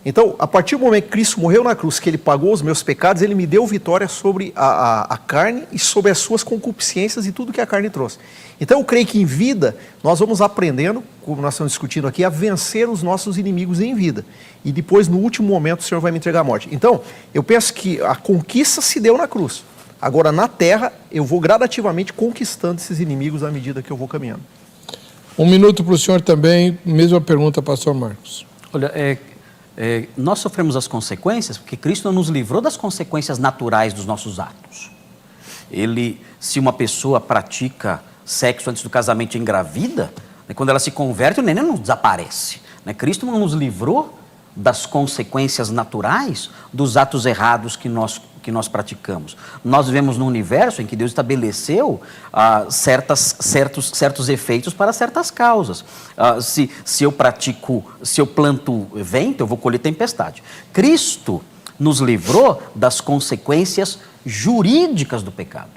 Então, a partir do momento que Cristo morreu na cruz, que Ele pagou os meus pecados, Ele me deu vitória sobre a carne e sobre as suas concupiscências e tudo que a carne trouxe. Então, eu creio que em vida, nós vamos aprendendo, como nós estamos discutindo aqui, a vencer os nossos inimigos em vida. E depois, no último momento, o Senhor vai me entregar a morte. Então, eu penso que a conquista se deu na cruz. Agora, na terra, eu vou gradativamente conquistando esses inimigos à medida que eu vou caminhando. 1 minuto para o senhor também, mesma pergunta, pastor Marcos. Olha, nós sofremos as consequências porque Cristo não nos livrou das consequências naturais dos nossos atos. Se uma pessoa pratica sexo antes do casamento e engravida, quando ela se converte, o neném não desaparece. Cristo não nos livrou das consequências naturais dos atos errados que nós praticamos. Nós vivemos num universo em que Deus estabeleceu certos efeitos para certas causas. Se eu planto vento, eu vou colher tempestade. Cristo nos livrou das consequências jurídicas do pecado,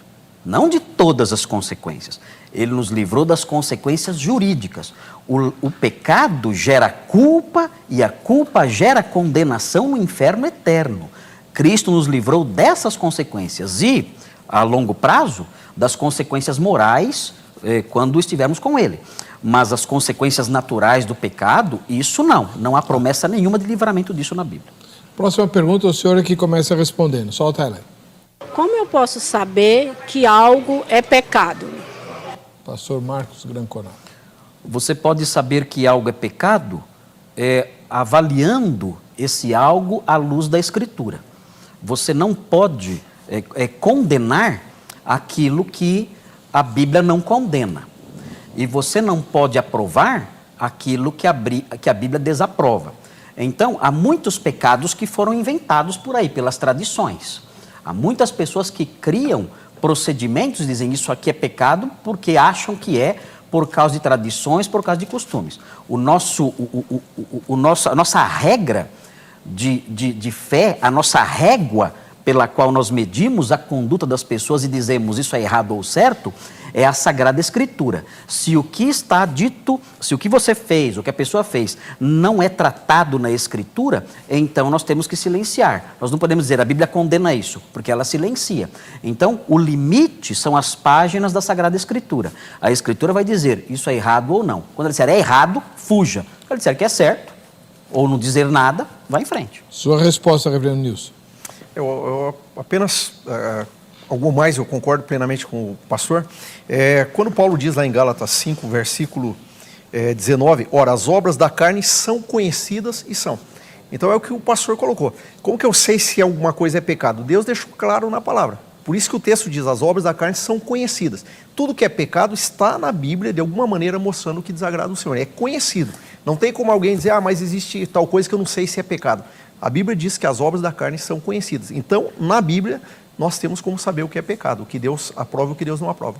não de todas as consequências. Ele nos livrou das consequências jurídicas. O pecado gera culpa e a culpa gera condenação no inferno eterno. Cristo nos livrou dessas consequências e, a longo prazo, das consequências morais quando estivermos com Ele. Mas as consequências naturais do pecado, isso não há promessa nenhuma de livramento disso na Bíblia. Próxima pergunta, o senhor é que começa respondendo. Solta ela. Como eu posso saber que algo é pecado? Pastor Marcos Granconato. Você pode saber que algo é pecado avaliando esse algo à luz da Escritura. Você não pode condenar aquilo que a Bíblia não condena. E você não pode aprovar aquilo que a Bíblia desaprova. Então, há muitos pecados que foram inventados por aí, pelas tradições. Há muitas pessoas que criam procedimentos, dizem isso aqui é pecado, porque acham que é por causa de tradições, por causa de costumes. A nossa regra de fé, a nossa régua pela qual nós medimos a conduta das pessoas e dizemos isso é errado ou certo, é a Sagrada Escritura. Se o que está dito, se o que você fez, o que a pessoa fez, não é tratado na Escritura, então nós temos que silenciar. Nós não podemos dizer a Bíblia condena isso, porque ela silencia. Então, o limite são as páginas da Sagrada Escritura. A Escritura vai dizer isso é errado ou não. Quando ela disser é errado, fuja. Quando ela disser que é certo, ou não dizer nada, vá em frente. Sua resposta, reverendo Nilson. Eu apenas, algo mais, eu concordo plenamente com o pastor. Quando Paulo diz lá em Gálatas 5, versículo 19, ora, as obras da carne são conhecidas e são. Então é o que o pastor colocou. Como que eu sei se alguma coisa é pecado? Deus deixou claro na palavra. Por isso que o texto diz, as obras da carne são conhecidas. Tudo que é pecado está na Bíblia, de alguma maneira, mostrando o que desagrada o Senhor. É conhecido. Não tem como alguém dizer, mas existe tal coisa que eu não sei se é pecado. A Bíblia diz que as obras da carne são conhecidas. Então, na Bíblia, nós temos como saber o que é pecado, o que Deus aprova e o que Deus não aprova.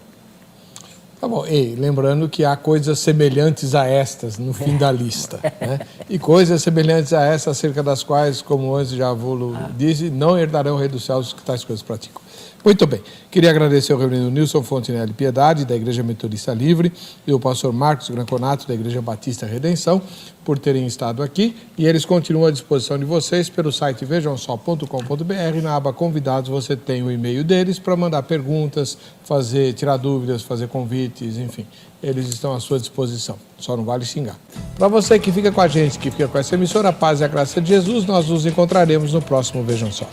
Tá bom, e lembrando que há coisas semelhantes a estas no fim da lista, né? E coisas semelhantes a estas, acerca das quais, como o anjo já vos disse, não herdarão o rei dos céus os que tais coisas praticam. Muito bem, queria agradecer ao reverendo Nilson Fontinelli Piedade, da Igreja Metodista Livre, e o pastor Marcos Granconato, da Igreja Batista Redenção, por terem estado aqui, e eles continuam à disposição de vocês pelo site vejamsó.com.br. Na aba convidados você tem o e-mail deles para mandar perguntas, tirar dúvidas, fazer convites, enfim, eles estão à sua disposição, só não vale xingar. Para você que fica com a gente, que fica com essa emissora, a paz e a graça de Jesus, nós nos encontraremos no próximo Vejam Só.